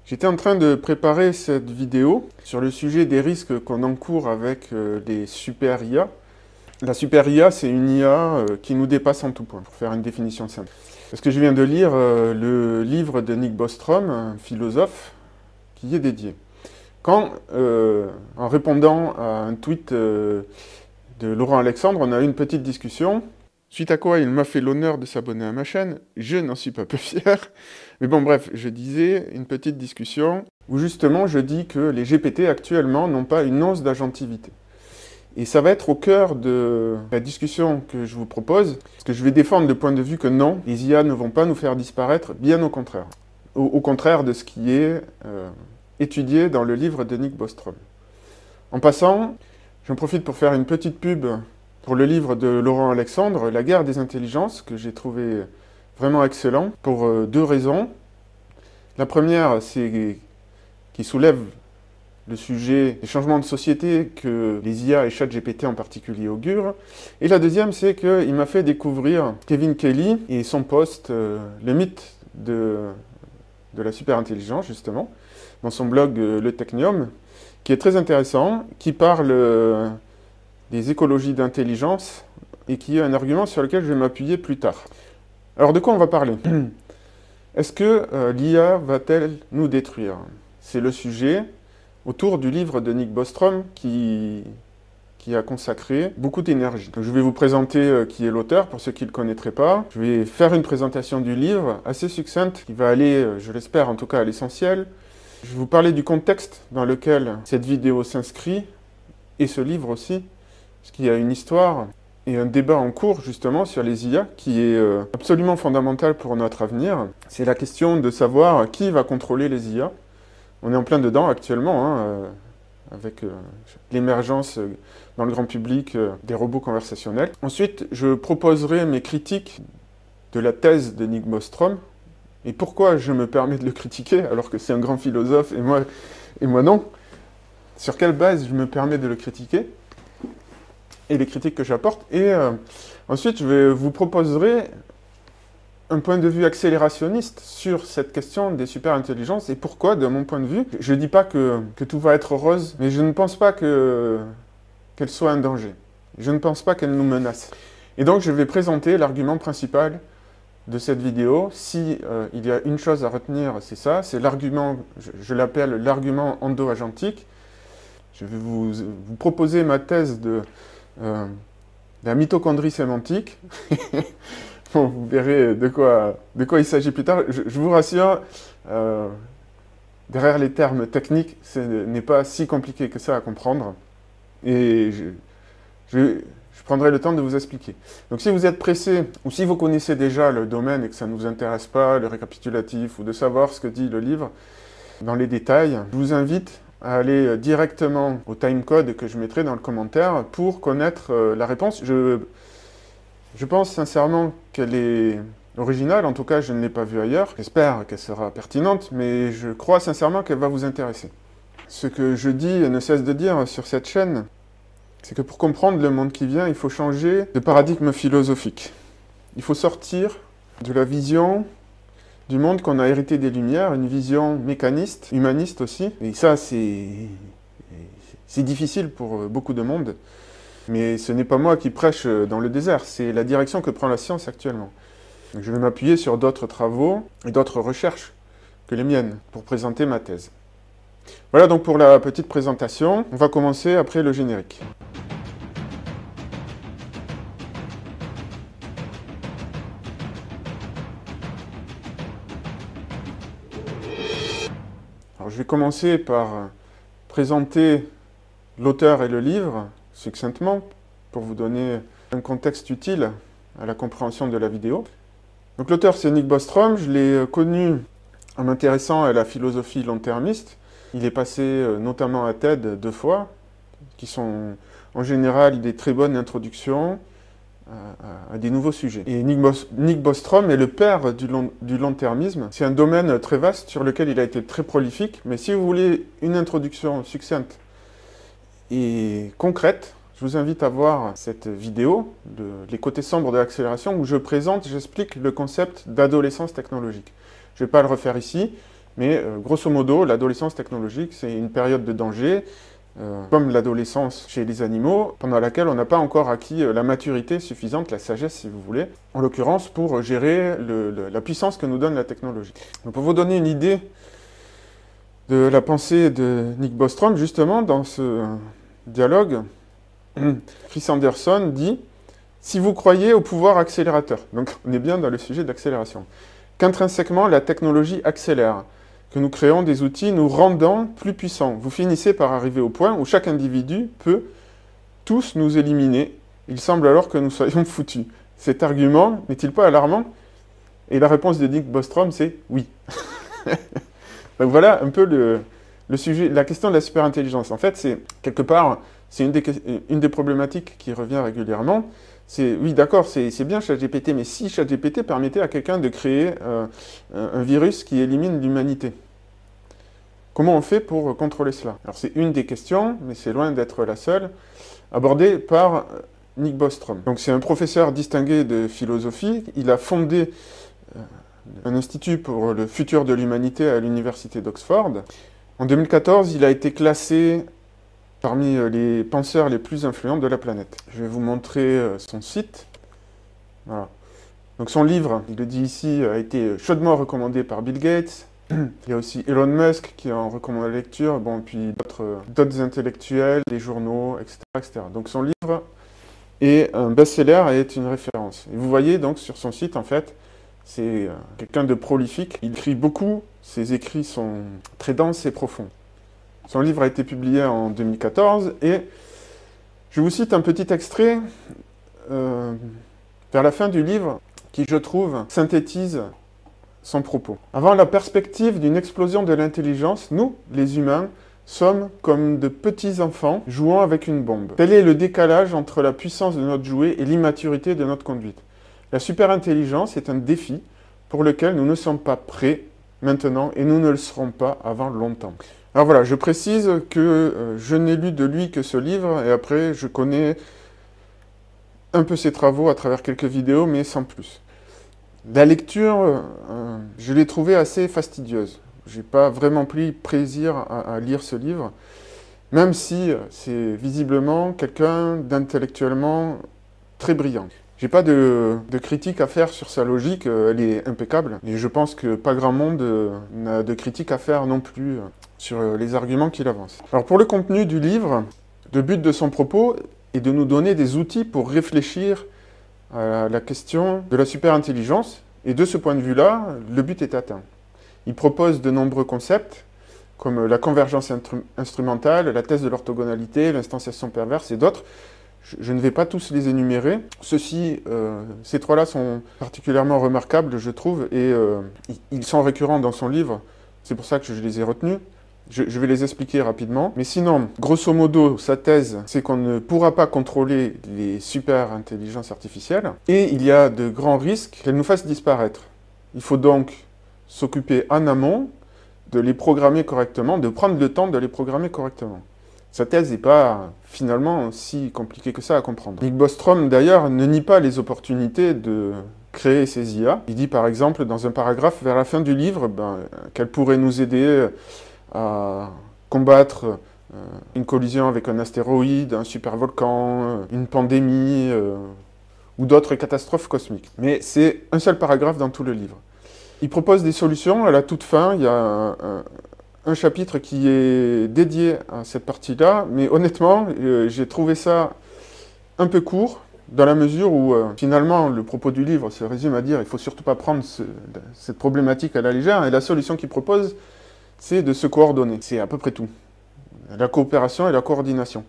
J'étais en train de préparer cette vidéo sur le sujet des risques qu'on encourt avec les super IA. La super IA, c'est une IA qui nous dépasse en tout point, pour faire une définition simple. Parce que je viens de lire le livre de Nick Bostrom, un philosophe, qui y est dédié. Quand, en répondant à un tweet de Laurent Alexandre, on a eu une petite discussion, suite à quoi il m'a fait l'honneur de s'abonner à ma chaîne. Je n'en suis pas peu fier. Mais bon, bref, je disais une petite discussion où justement je dis que les GPT actuellement n'ont pas une once d'agentivité. Et ça va être au cœur de la discussion que je vous propose, parce que je vais défendre le point de vue que non, les IA ne vont pas nous faire disparaître, bien au contraire. Au contraire de ce qui est étudié dans le livre de Nick Bostrom. En passant, j'en profite pour faire une petite pub pour le livre de Laurent Alexandre, La guerre des intelligences, que j'ai trouvé vraiment excellent, pour deux raisons. La première, c'est qu'il soulève le sujet des changements de société que les IA et ChatGPT en particulier augurent. Et la deuxième, c'est qu'il m'a fait découvrir Kevin Kelly et son post Le mythe de la superintelligence, justement, dans son blog Le Technium, qui est très intéressant, qui parle des écologies d'intelligence et qui est un argument sur lequel je vais m'appuyer plus tard. Alors de quoi on va parler? Est-ce que l'IA va-t-elle nous détruire? C'est le sujet autour du livre de Nick Bostrom qui a consacré beaucoup d'énergie. Je vais vous présenter qui est l'auteur, pour ceux qui ne le connaîtraient pas. Je vais faire une présentation du livre assez succincte, qui va aller, je l'espère en tout cas, à l'essentiel. Je vais vous parler du contexte dans lequel cette vidéo s'inscrit, et ce livre aussi, parce qu'il y a une histoire et un débat en cours justement sur les IA qui est absolument fondamental pour notre avenir. C'est la question de savoir qui va contrôler les IA. On est en plein dedans actuellement, avec l'émergence dans le grand public des robots conversationnels. Ensuite, je proposerai mes critiques de la thèse de Nick Bostrom. Et pourquoi je me permets de le critiquer alors que c'est un grand philosophe et moi non? Sur quelle base je me permets de le critiquer? Et les critiques que j'apporte. Et ensuite, je vous proposerai un point de vue accélérationniste sur cette question des superintelligences et pourquoi, de mon point de vue. Je ne dis pas que tout va être rose, mais je ne pense pas qu'elle soit un danger. Je ne pense pas qu'elle nous menace. Et donc, je vais présenter l'argument principal de cette vidéo. Si il y a une chose à retenir, c'est ça, c'est l'argument, je l'appelle l'argument endo-agentique. Je vais vous proposer ma thèse de la mitochondrie sémantique. Bon, vous verrez de quoi il s'agit plus tard. Je vous rassure, derrière les termes techniques, ce n'est pas si compliqué que ça à comprendre. Et je prendrai le temps de vous expliquer. Donc si vous êtes pressé, ou si vous connaissez déjà le domaine et que ça ne vous intéresse pas, le récapitulatif, ou de savoir ce que dit le livre dans les détails, je vous invite à aller directement au timecode que je mettrai dans le commentaire pour connaître la réponse. Je pense sincèrement qu'elle est originale, en tout cas je ne l'ai pas vue ailleurs. J'espère qu'elle sera pertinente, mais je crois sincèrement qu'elle va vous intéresser. Ce que je dis et ne cesse de dire sur cette chaîne, c'est que pour comprendre le monde qui vient, il faut changer de paradigme philosophique. Il faut sortir de la vision du monde qu'on a hérité des Lumières, une vision mécaniste, humaniste aussi. Et ça, c'est difficile pour beaucoup de monde. Mais ce n'est pas moi qui prêche dans le désert, c'est la direction que prend la science actuellement. Donc je vais m'appuyer sur d'autres travaux et d'autres recherches que les miennes pour présenter ma thèse. Voilà donc pour la petite présentation. On va commencer après le générique. Alors, je vais commencer par présenter l'auteur et le livre, succinctement, pour vous donner un contexte utile à la compréhension de la vidéo. Donc l'auteur, c'est Nick Bostrom. Je l'ai connu en m'intéressant à la philosophie long-termiste. Il est passé notamment à TED 2 fois, qui sont en général des très bonnes introductions à des nouveaux sujets. Et Nick Bostrom est le père du long-termisme. C'est un domaine très vaste sur lequel il a été très prolifique, mais si vous voulez une introduction succincte et concrète, je vous invite à voir cette vidéo, Les côtés sombres de l'accélération, où j'explique le concept d'adolescence technologique. Je ne vais pas le refaire ici, Mais grosso modo, l'adolescence technologique, c'est une période de danger, comme l'adolescence chez les animaux, pendant laquelle on n'a pas encore acquis la maturité suffisante, la sagesse si vous voulez, en l'occurrence pour gérer la puissance que nous donne la technologie. Donc, pour vous donner une idée de la pensée de Nick Bostrom, justement, dans ce dialogue, Chris Anderson dit « Si vous croyez au pouvoir accélérateur », donc on est bien dans le sujet d'accélération, « qu'intrinsèquement la technologie accélère, que nous créons des outils nous rendant plus puissants. Vous finissez par arriver au point où chaque individu peut tous nous éliminer. Il semble alors que nous soyons foutus. Cet argument n'est-il pas alarmant? » Et la réponse de Nick Bostrom, c'est « oui ». Donc voilà un peu le sujet, la question de la superintelligence. En fait, c'est quelque part, c'est une des problématiques qui revient régulièrement. C'est, oui, d'accord, c'est bien ChatGPT, mais si ChatGPT permettait à quelqu'un de créer un virus qui élimine l'humanité, comment on fait pour contrôler cela? Alors c'est une des questions, mais c'est loin d'être la seule, abordée par Nick Bostrom. Donc c'est un professeur distingué de philosophie. Il a fondé un institut pour le futur de l'humanité à l'université d'Oxford. En 2014, il a été classé parmi les penseurs les plus influents de la planète. Je vais vous montrer son site. Voilà. Donc son livre, il le dit ici, a été chaudement recommandé par Bill Gates. Il y a aussi Elon Musk qui en recommande la lecture, bon, puis d'autres intellectuels, des journaux, etc., etc. Donc son livre est un best-seller et est une référence. Et vous voyez donc sur son site, en fait, c'est quelqu'un de prolifique. Il écrit beaucoup, ses écrits sont très denses et profonds. Son livre a été publié en 2014 et je vous cite un petit extrait vers la fin du livre qui, je trouve, synthétise son propos. Avant la perspective d'une explosion de l'intelligence, nous, les humains, sommes comme de petits enfants jouant avec une bombe. Tel est le décalage entre la puissance de notre jouet et l'immaturité de notre conduite. La superintelligence est un défi pour lequel nous ne sommes pas prêts maintenant et nous ne le serons pas avant longtemps. Alors voilà, je précise que je n'ai lu de lui que ce livre et après je connais un peu ses travaux à travers quelques vidéos mais sans plus. La lecture, je l'ai trouvée assez fastidieuse. Je n'ai pas vraiment pris plaisir à lire ce livre, même si c'est visiblement quelqu'un d'intellectuellement très brillant. J'ai pas de critique à faire sur sa logique, elle est impeccable. Et je pense que pas grand monde n'a de critique à faire non plus sur les arguments qu'il avance. Alors pour le contenu du livre, le but de son propos est de nous donner des outils pour réfléchir à la question de la superintelligence. Et de ce point de vue-là, le but est atteint. Il propose de nombreux concepts, comme la convergence instrumentale, la thèse de l'orthogonalité, l'instanciation perverse et d'autres. Je ne vais pas tous les énumérer. Ces trois-là sont particulièrement remarquables, je trouve, et ils sont récurrents dans son livre. C'est pour ça que je les ai retenus. Je vais les expliquer rapidement. Mais sinon, grosso modo, sa thèse, c'est qu'on ne pourra pas contrôler les super-intelligences artificielles, et il y a de grands risques qu'elles nous fassent disparaître. Il faut donc s'occuper en amont de les programmer correctement, de prendre le temps de les programmer correctement. Sa thèse n'est pas finalement si compliquée que ça à comprendre. Nick Bostrom, d'ailleurs, ne nie pas les opportunités de créer ces IA. Il dit par exemple dans un paragraphe vers la fin du livre qu'elle pourrait nous aider à combattre une collision avec un astéroïde, un supervolcan, une pandémie ou d'autres catastrophes cosmiques. Mais c'est un seul paragraphe dans tout le livre. Il propose des solutions. À la toute fin, il y a un chapitre qui est dédié à cette partie-là, mais honnêtement, j'ai trouvé ça un peu court, dans la mesure où, finalement, le propos du livre se résume à dire qu'il ne faut surtout pas prendre cette problématique à la légère, et la solution qu'il propose, c'est de se coordonner. C'est à peu près tout. La coopération et la coordination.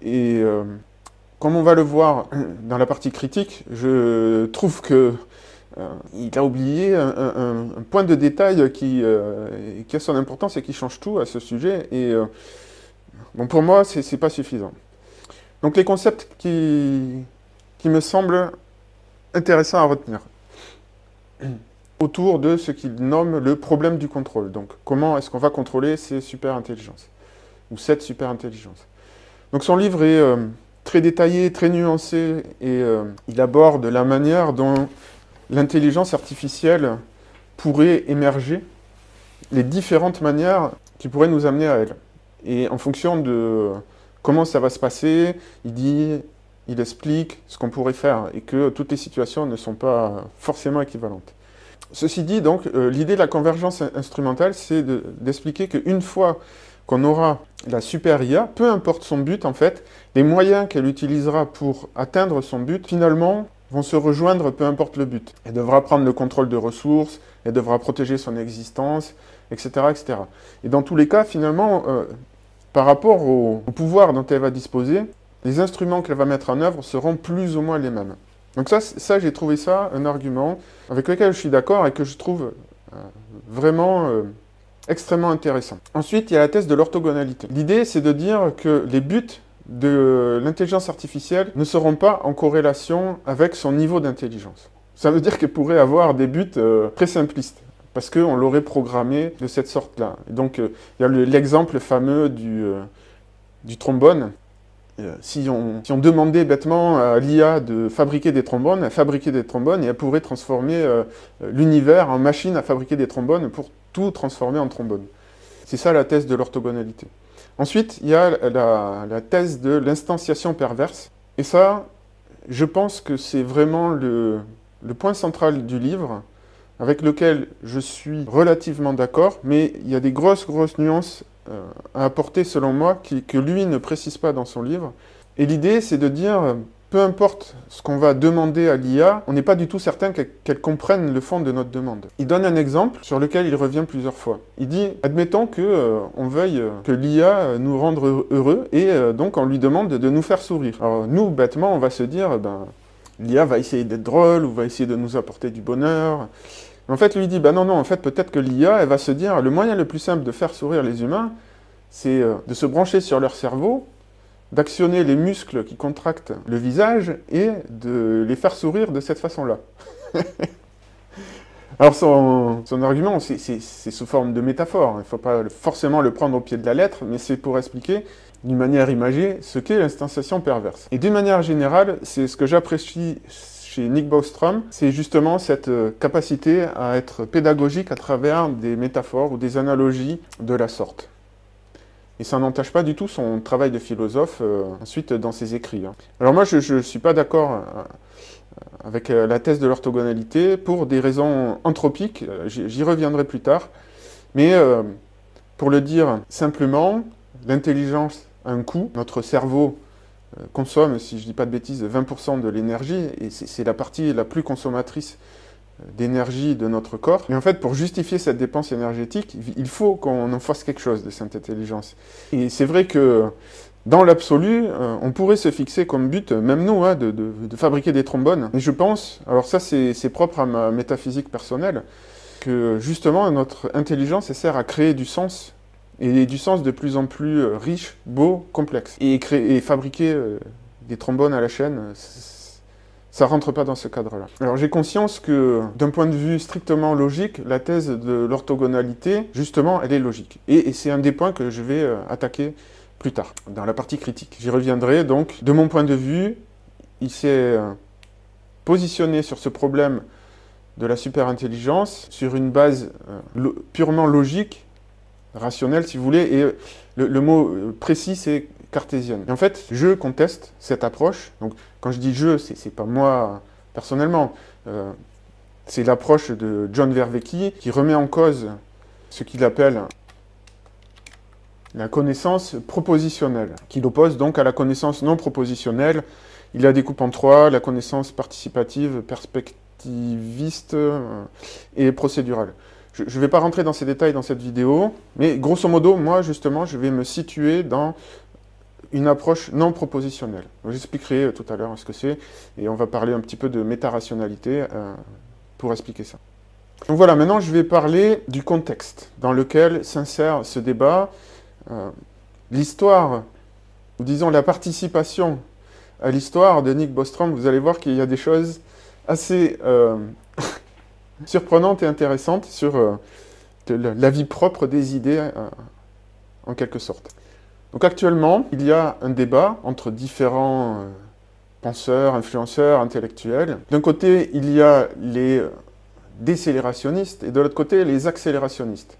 Et comme on va le voir dans la partie critique, je trouve que il a oublié un point de détail qui a son importance et qui change tout à ce sujet. Et bon, pour moi, c'est pas suffisant. Donc les concepts qui me semblent intéressants à retenir autour de ce qu'il nomme le problème du contrôle. Donc comment est-ce qu'on va contrôler ces super-intelligences ou cette super-intelligence. Donc son livre est très détaillé, très nuancé et il aborde la manière dont l'intelligence artificielle pourrait émerger les différentes manières qui pourraient nous amener à elle. Et en fonction de comment ça va se passer, il explique ce qu'on pourrait faire et que toutes les situations ne sont pas forcément équivalentes. Ceci dit, donc, l'idée de la convergence instrumentale, c'est d'expliquer qu'une fois qu'on aura la super IA, peu importe son but, en fait, les moyens qu'elle utilisera pour atteindre son but, finalement, vont se rejoindre peu importe le but. Elle devra prendre le contrôle de ressources, elle devra protéger son existence, etc., etc. Et dans tous les cas, finalement, par rapport au pouvoir dont elle va disposer, les instruments qu'elle va mettre en œuvre seront plus ou moins les mêmes. Donc ça j'ai trouvé ça un argument avec lequel je suis d'accord et que je trouve vraiment extrêmement intéressant. Ensuite, il y a la thèse de l'orthogonalité. L'idée, c'est de dire que les buts de l'intelligence artificielle ne seront pas en corrélation avec son niveau d'intelligence. Ça veut dire qu'elle pourrait avoir des buts très simplistes, parce qu'on l'aurait programmé de cette sorte-là. Donc, il y a l'exemple fameux du trombone. Si on demandait bêtement à l'IA de fabriquer des trombones, elle fabriquait des trombones et elle pourrait transformer l'univers en machine à fabriquer des trombones pour tout transformer en trombone. C'est ça la thèse de l'orthogonalité. Ensuite, il y a la thèse de l'instanciation perverse. Et ça, je pense que c'est vraiment le point central du livre, avec lequel je suis relativement d'accord, mais il y a des grosses nuances à apporter, selon moi, que lui ne précise pas dans son livre. Et l'idée, c'est de dire, peu importe ce qu'on va demander à l'IA, on n'est pas du tout certain qu'elle comprenne le fond de notre demande. Il donne un exemple sur lequel il revient plusieurs fois. Il dit, admettons qu'on veuille que l'IA nous rende heureux, et donc on lui demande de nous faire sourire. Alors nous, bêtement, on va se dire, l'IA va essayer d'être drôle, ou va essayer de nous apporter du bonheur. En fait, lui dit, non, en fait, peut-être que l'IA, elle va se dire, le moyen le plus simple de faire sourire les humains, c'est de se brancher sur leur cerveau, d'actionner les muscles qui contractent le visage, et de les faire sourire de cette façon-là. Alors, son argument, c'est sous forme de métaphore. Il ne faut pas forcément le prendre au pied de la lettre, mais c'est pour expliquer, d'une manière imagée, ce qu'est l'instanciation perverse. Et d'une manière générale, c'est ce que j'apprécie chez Nick Bostrom, c'est justement cette capacité à être pédagogique à travers des métaphores ou des analogies de la sorte. Et ça n'entache pas du tout son travail de philosophe ensuite dans ses écrits. Alors moi, je ne suis pas d'accord avec la thèse de l'orthogonalité pour des raisons anthropiques, j'y reviendrai plus tard, mais pour le dire simplement, l'intelligence a un coût, notre cerveau consomme, si je ne dis pas de bêtises, 20% de l'énergie, et c'est la partie la plus consommatrice d'énergie de notre corps. Et en fait, pour justifier cette dépense énergétique, il faut qu'on en fasse quelque chose de cette intelligence. Et c'est vrai que, dans l'absolu, on pourrait se fixer comme but, même nous, de fabriquer des trombones. Et je pense, alors ça c'est propre à ma métaphysique personnelle, que justement notre intelligence elle sert à créer du sens, et du sens de plus en plus riche, beau, complexe. Et fabriquer des trombones à la chaîne, ça rentre pas dans ce cadre-là. Alors j'ai conscience que, d'un point de vue strictement logique, la thèse de l'orthogonalité, justement, elle est logique. Et c'est un des points que je vais attaquer plus tard, dans la partie critique. J'y reviendrai, donc, de mon point de vue, il s'est positionné sur ce problème de la superintelligence, sur une base purement logique, rationnelle, si vous voulez, et le mot précis, c'est cartésienne. Et en fait, je conteste cette approche. Donc, quand je dis je, c'est pas moi personnellement. C'est l'approche de John Vervaeke qui remet en cause ce qu'il appelle la connaissance propositionnelle, qui l'oppose donc à la connaissance non propositionnelle. Il la découpe en trois, la connaissance participative, perspectiviste et procédurale. Je ne vais pas rentrer dans ces détails dans cette vidéo, mais grosso modo, moi, justement, je vais me situer dans une approche non propositionnelle. J'expliquerai tout à l'heure ce que c'est, et on va parler un petit peu de métarationalité pour expliquer ça. Donc voilà, maintenant, je vais parler du contexte dans lequel s'insère ce débat. L'histoire, ou disons la participation à l'histoire de Nick Bostrom, vous allez voir qu'il y a des choses assez surprenantes et intéressantes sur la vie propre des idées, en quelque sorte. Donc actuellement, il y a un débat entre différents penseurs, influenceurs, intellectuels. D'un côté, il y a les décélérationnistes et de l'autre côté, les accélérationnistes.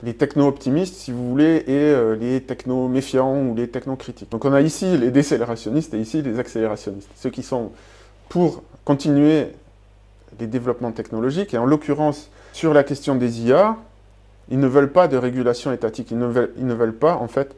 les techno-optimistes, si vous voulez, et les techno-méfiants ou les techno-critiques. Donc on a ici les décélérationnistes et ici les accélérationnistes. Ceux qui sont pour continuer les développements technologiques, et en l'occurrence, sur la question des IA, ils ne veulent pas de régulation étatique, ils ne veulent pas, en fait,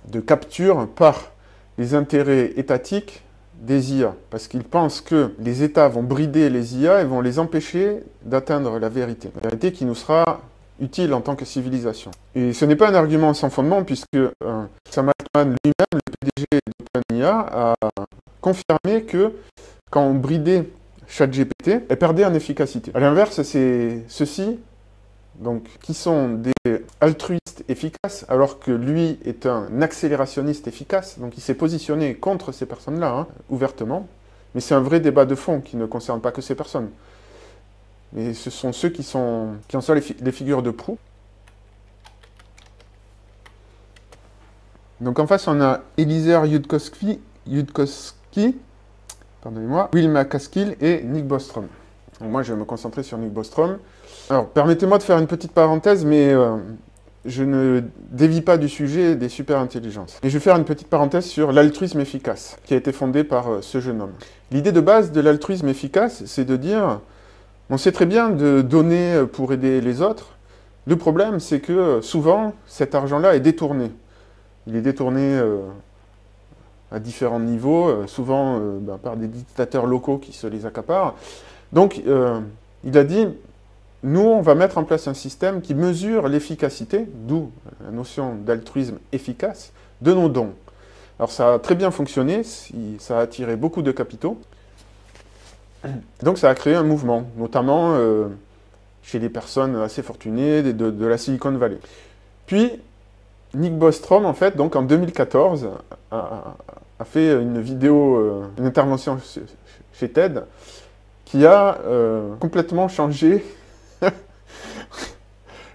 de capture par les intérêts étatiques des IA, parce qu'ils pensent que les États vont brider les IA et vont les empêcher d'atteindre la vérité qui nous sera utile en tant que civilisation. Et ce n'est pas un argument sans fondement, puisque Sam Altman lui-même, le PDG d'OpenIA, a confirmé que quand on bridait ChatGPT, elle perdait en efficacité. À l'inverse, c'est ceux-ci, donc, qui sont des altruistes efficaces, alors que lui est un accélérationniste efficace. Donc il s'est positionné contre ces personnes-là, ouvertement. Mais c'est un vrai débat de fond qui ne concerne pas que ces personnes. Mais ce sont ceux qui en sont les figures de proue. Donc en face, on a Eliezer Yudkowsky, pardonnez-moi, Will MacAskill et Nick Bostrom. Donc moi, je vais me concentrer sur Nick Bostrom. Alors, permettez-moi de faire une petite parenthèse, mais je ne dévie pas du sujet des super-intelligences. Et je vais faire une petite parenthèse sur l'altruisme efficace, qui a été fondé par ce jeune homme. L'idée de base de l'altruisme efficace, c'est de dire, on sait très bien de donner pour aider les autres. Le problème, c'est que souvent, cet argent-là est détourné. Il est détourné à différents niveaux, souvent par des dictateurs locaux qui se les accaparent. Donc, il a dit, nous, on va mettre en place un système qui mesure l'efficacité, d'où la notion d'altruisme efficace, de nos dons. Alors, ça a très bien fonctionné, ça a attiré beaucoup de capitaux. Donc, ça a créé un mouvement, notamment chez les personnes assez fortunées de la Silicon Valley. Puis, Nick Bostrom, en fait, donc en 2014, a fait une vidéo, une intervention chez TED, qui a complètement changé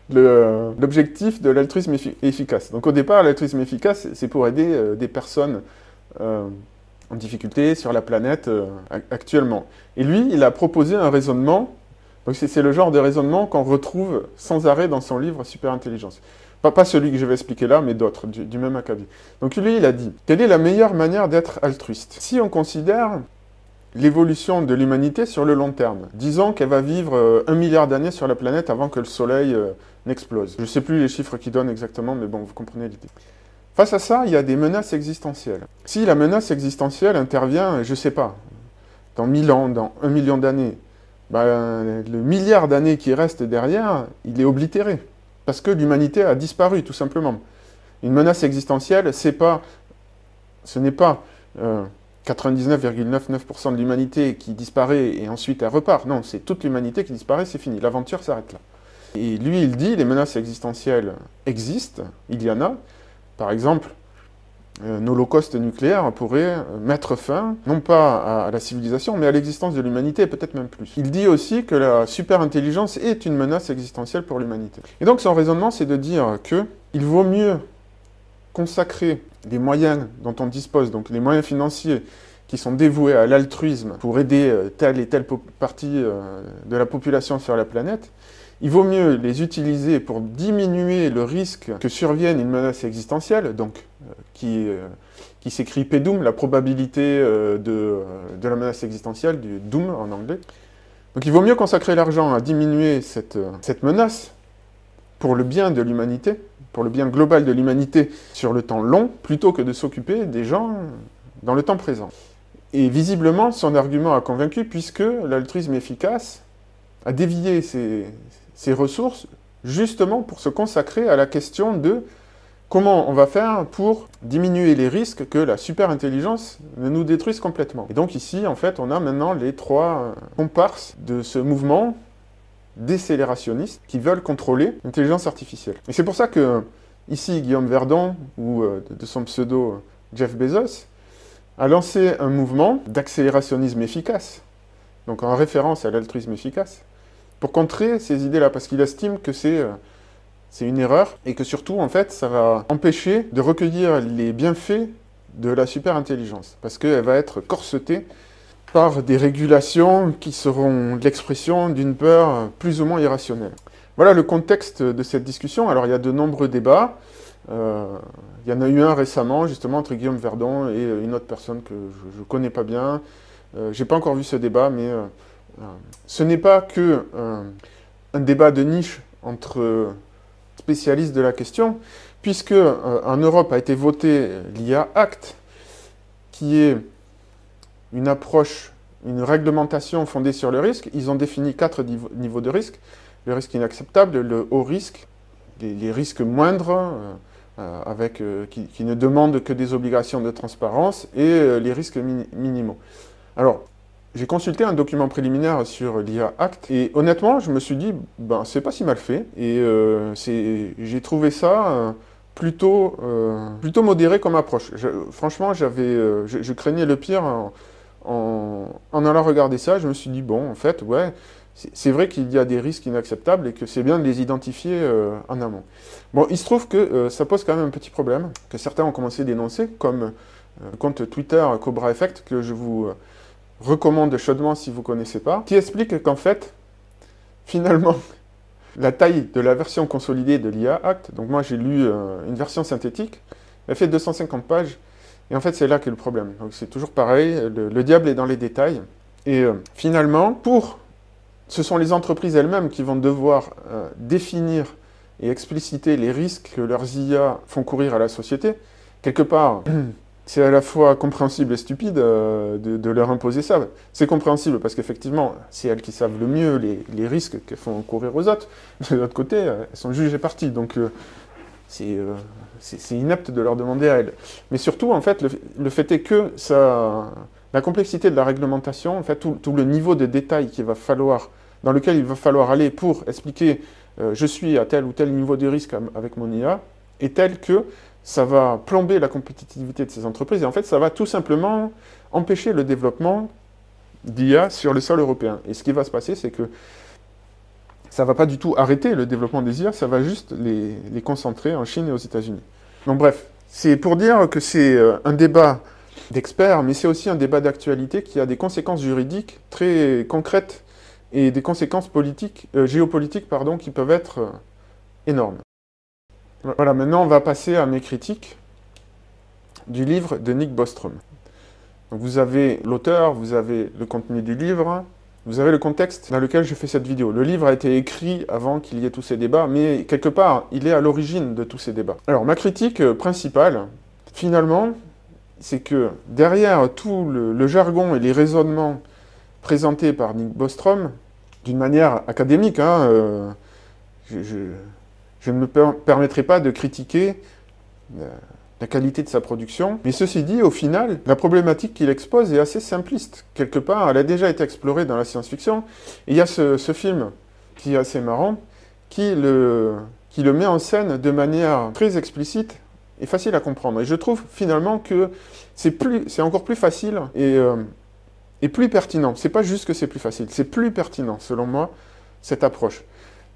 l'objectif de l'altruisme efficace. Donc au départ, l'altruisme efficace, c'est pour aider des personnes en difficulté sur la planète actuellement. Et lui, il a proposé un raisonnement, donc c'est le genre de raisonnement qu'on retrouve sans arrêt dans son livre Superintelligence. Pas celui que je vais expliquer là, mais d'autres, du même acabit. Donc lui, il a dit, quelle est la meilleure manière d'être altruiste? Si on considère l'évolution de l'humanité sur le long terme. Disons qu'elle va vivre 1 milliard d'années sur la planète avant que le Soleil n'explose. Je ne sais plus les chiffres qu'il donne exactement, mais bon, vous comprenez l'idée. Face à ça, il y a des menaces existentielles. Si la menace existentielle intervient, je ne sais pas, dans 1000 ans, dans 1 million d'années, le milliard d'années qui reste derrière, il est oblitéré. Parce que l'humanité a disparu, tout simplement. Une menace existentielle, ce n'est pas 99,99% de l'humanité qui disparaît et ensuite elle repart. Non, c'est toute l'humanité qui disparaît, c'est fini. L'aventure s'arrête là. Et lui, il dit, les menaces existentielles existent, il y en a. Par exemple, un holocauste nucléaire pourrait mettre fin, non pas à la civilisation, mais à l'existence de l'humanité, et peut-être même plus. Il dit aussi que la super-intelligence est une menace existentielle pour l'humanité. Et donc son raisonnement, c'est de dire qu'il vaut mieux consacrer les moyens dont on dispose, donc les moyens financiers qui sont dévoués à l'altruisme pour aider telle et telle partie de la population sur la planète, il vaut mieux les utiliser pour diminuer le risque que survienne une menace existentielle, donc qui s'écrit PDOOM, la probabilité de la menace existentielle, du Doom en anglais. Donc il vaut mieux consacrer l'argent à diminuer cette menace pour le bien de l'humanité, pour le bien global de l'humanité sur le temps long, plutôt que de s'occuper des gens dans le temps présent. Et visiblement, son argument a convaincu, puisque l'altruisme efficace a dévié ses ressources justement pour se consacrer à la question de comment on va faire pour diminuer les risques que la super-intelligence ne nous détruise complètement. Et donc ici, en fait, on a maintenant les 3 comparses de ce mouvement décélérationnistes qui veulent contrôler l'intelligence artificielle. Et c'est pour ça que, ici, Guillaume Verdon, ou de son pseudo Jeff Bezos, a lancé un mouvement d'accélérationnisme efficace, donc en référence à l'altruisme efficace, pour contrer ces idées-là, parce qu'il estime que c'est une erreur, et que surtout, en fait, ça va empêcher de recueillir les bienfaits de la super-intelligence, parce qu'elle va être corsetée par des régulations qui seront l'expression d'une peur plus ou moins irrationnelle. Voilà le contexte de cette discussion. Alors il y a de nombreux débats. Il y en a eu un récemment, justement, entre Guillaume Verdon et une autre personne que je ne connais pas bien. Je n'ai pas encore vu ce débat, mais ce n'est pas que un débat de niche entre spécialistes de la question, puisque en Europe a été voté l'IA Act, qui est une approche, une réglementation fondée sur le risque. Ils ont défini 4 niveaux de risque. Le risque inacceptable, le haut risque, les risques moindres, qui ne demandent que des obligations de transparence, et les risques minimaux. Alors, j'ai consulté un document préliminaire sur l'IA Act, et honnêtement, je me suis dit, ben, c'est pas si mal fait, et j'ai trouvé ça plutôt modéré comme approche. Franchement, je craignais le pire en allant regarder ça. Je me suis dit, bon, en fait, ouais, c'est vrai qu'il y a des risques inacceptables et que c'est bien de les identifier en amont. Bon, il se trouve que ça pose quand même un petit problème, que certains ont commencé à dénoncer, comme le compte Twitter Cobra Effect, que je vous recommande chaudement si vous ne connaissez pas, qui explique qu'en fait, finalement, la taille de la version consolidée de l'IA Act, donc moi j'ai lu une version synthétique, elle fait 250 pages, et en fait c'est là qu'est le problème. Donc c'est toujours pareil, le diable est dans les détails, et finalement, ce sont les entreprises elles-mêmes qui vont devoir définir et expliciter les risques que leurs IA font courir à la société. Quelque part, c'est à la fois compréhensible et stupide de leur imposer ça. C'est compréhensible parce qu'effectivement, c'est elles qui savent le mieux les risques qu'elles font courir aux autres. De l'autre côté, elles sont juges et parties. Donc c'est inepte de leur demander à elles. Mais surtout, en fait, le fait est que la complexité de la réglementation, en fait, tout le niveau de détail dans lequel il va falloir aller pour expliquer je suis à tel ou tel niveau de risque avec mon IA, est tel que ça va plomber la compétitivité de ces entreprises et en fait ça va tout simplement empêcher le développement d'IA sur le sol européen. Et ce qui va se passer, c'est que ça ne va pas du tout arrêter le développement des IA, ça va juste les concentrer en Chine et aux États-Unis. Donc bref, c'est pour dire que c'est un débat d'experts, mais c'est aussi un débat d'actualité qui a des conséquences juridiques très concrètes et des conséquences géopolitiques qui peuvent être énormes. Voilà, maintenant on va passer à mes critiques du livre de Nick Bostrom. Donc vous avez l'auteur, vous avez le contenu du livre, vous avez le contexte dans lequel je fais cette vidéo. Le livre a été écrit avant qu'il y ait tous ces débats, mais quelque part, il est à l'origine de tous ces débats. Alors ma critique principale, finalement, c'est que derrière tout le jargon et les raisonnements présentés par Nick Bostrom, d'une manière académique, je ne me permettrai pas de critiquer la qualité de sa production. Mais ceci dit, au final, la problématique qu'il expose est assez simpliste. Quelque part, elle a déjà été explorée dans la science-fiction. Et il y a ce film qui est assez marrant, qui le met en scène de manière très explicite et facile à comprendre. Et je trouve finalement que c'est encore plus facile et plus pertinent. C'est pas juste que c'est plus facile, c'est plus pertinent, selon moi, cette approche.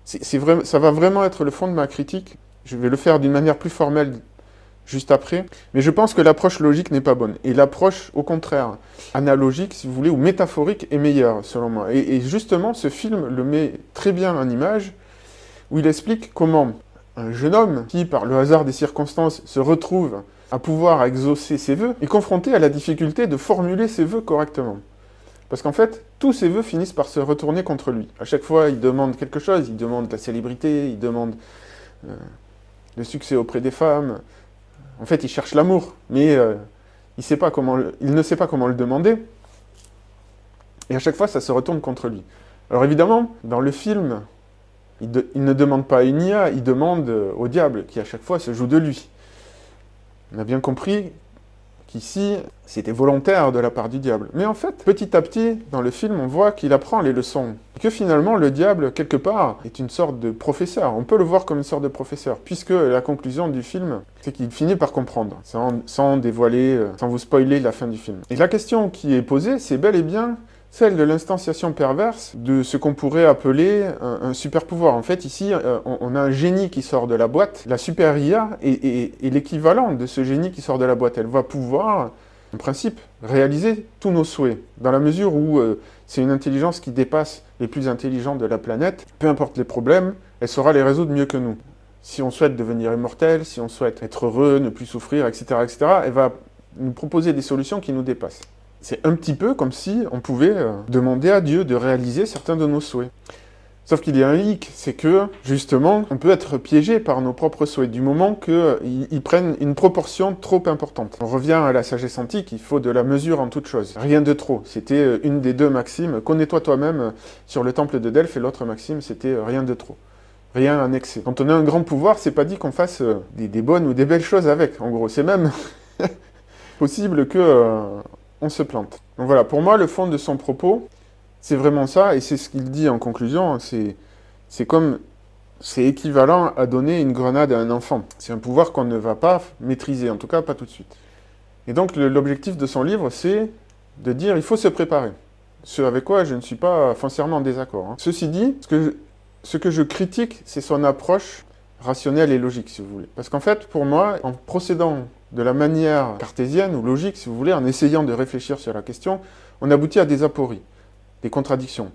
Ça va vraiment être le fond de ma critique. Je vais le faire d'une manière plus formelle juste après. Mais je pense que l'approche logique n'est pas bonne. Et l'approche, au contraire, analogique, si vous voulez, ou métaphorique, est meilleure, selon moi. Et justement, ce film le met très bien en image, où il explique comment un jeune homme, qui, par le hasard des circonstances, se retrouve à pouvoir exaucer ses vœux, est confronté à la difficulté de formuler ses vœux correctement. Parce qu'en fait, tous ses vœux finissent par se retourner contre lui. À chaque fois, il demande quelque chose, il demande la célébrité, il demande le succès auprès des femmes. En fait, il cherche l'amour, mais il ne sait pas comment le demander. Et à chaque fois, ça se retourne contre lui. Alors évidemment, dans le film, il ne demande pas à une IA, il demande au diable, qui à chaque fois se joue de lui. On a bien compris qu'ici, c'était volontaire de la part du diable. Mais en fait, petit à petit, dans le film, on voit qu'il apprend les leçons. Et que finalement, le diable, quelque part, est une sorte de professeur. On peut le voir comme une sorte de professeur, puisque la conclusion du film, c'est qu'il finit par comprendre, sans dévoiler, sans vous spoiler la fin du film. Et la question qui est posée, c'est bel et bien celle de l'instanciation perverse de ce qu'on pourrait appeler un super pouvoir. En fait, ici, on a un génie qui sort de la boîte. La super IA est l'équivalent de ce génie qui sort de la boîte. Elle va pouvoir, en principe, réaliser tous nos souhaits, dans la mesure où c'est une intelligence qui dépasse les plus intelligents de la planète. Peu importe les problèmes, elle saura les résoudre mieux que nous. Si on souhaite devenir immortel, si on souhaite être heureux, ne plus souffrir, etc., elle va nous proposer des solutions qui nous dépassent. C'est un petit peu comme si on pouvait demander à Dieu de réaliser certains de nos souhaits. Sauf qu'il y a un hic, c'est que, justement, on peut être piégé par nos propres souhaits, du moment qu'ils prennent une proportion trop importante. On revient à la sagesse antique, il faut de la mesure en toute chose. Rien de trop. C'était une des deux maximes. Connais-toi toi-même sur le temple de Delphes, et l'autre maxime, c'était rien de trop. Rien en excès. Quand on a un grand pouvoir, c'est pas dit qu'on fasse des bonnes ou des belles choses avec, en gros. C'est même possible que on se plante. Donc voilà, pour moi, le fond de son propos, c'est vraiment ça, et c'est ce qu'il dit en conclusion, c'est équivalent à donner une grenade à un enfant. C'est un pouvoir qu'on ne va pas maîtriser, en tout cas pas tout de suite. Et donc l'objectif de son livre, c'est de dire il faut se préparer. Ce avec quoi je ne suis pas foncièrement en désaccord. Hein. Ceci dit, ce que je critique, c'est son approche rationnelle et logique, si vous voulez. Parce qu'en fait, pour moi, en procédant de la manière cartésienne ou logique, si vous voulez, en essayant de réfléchir sur la question, on aboutit à des apories. Des contradictions,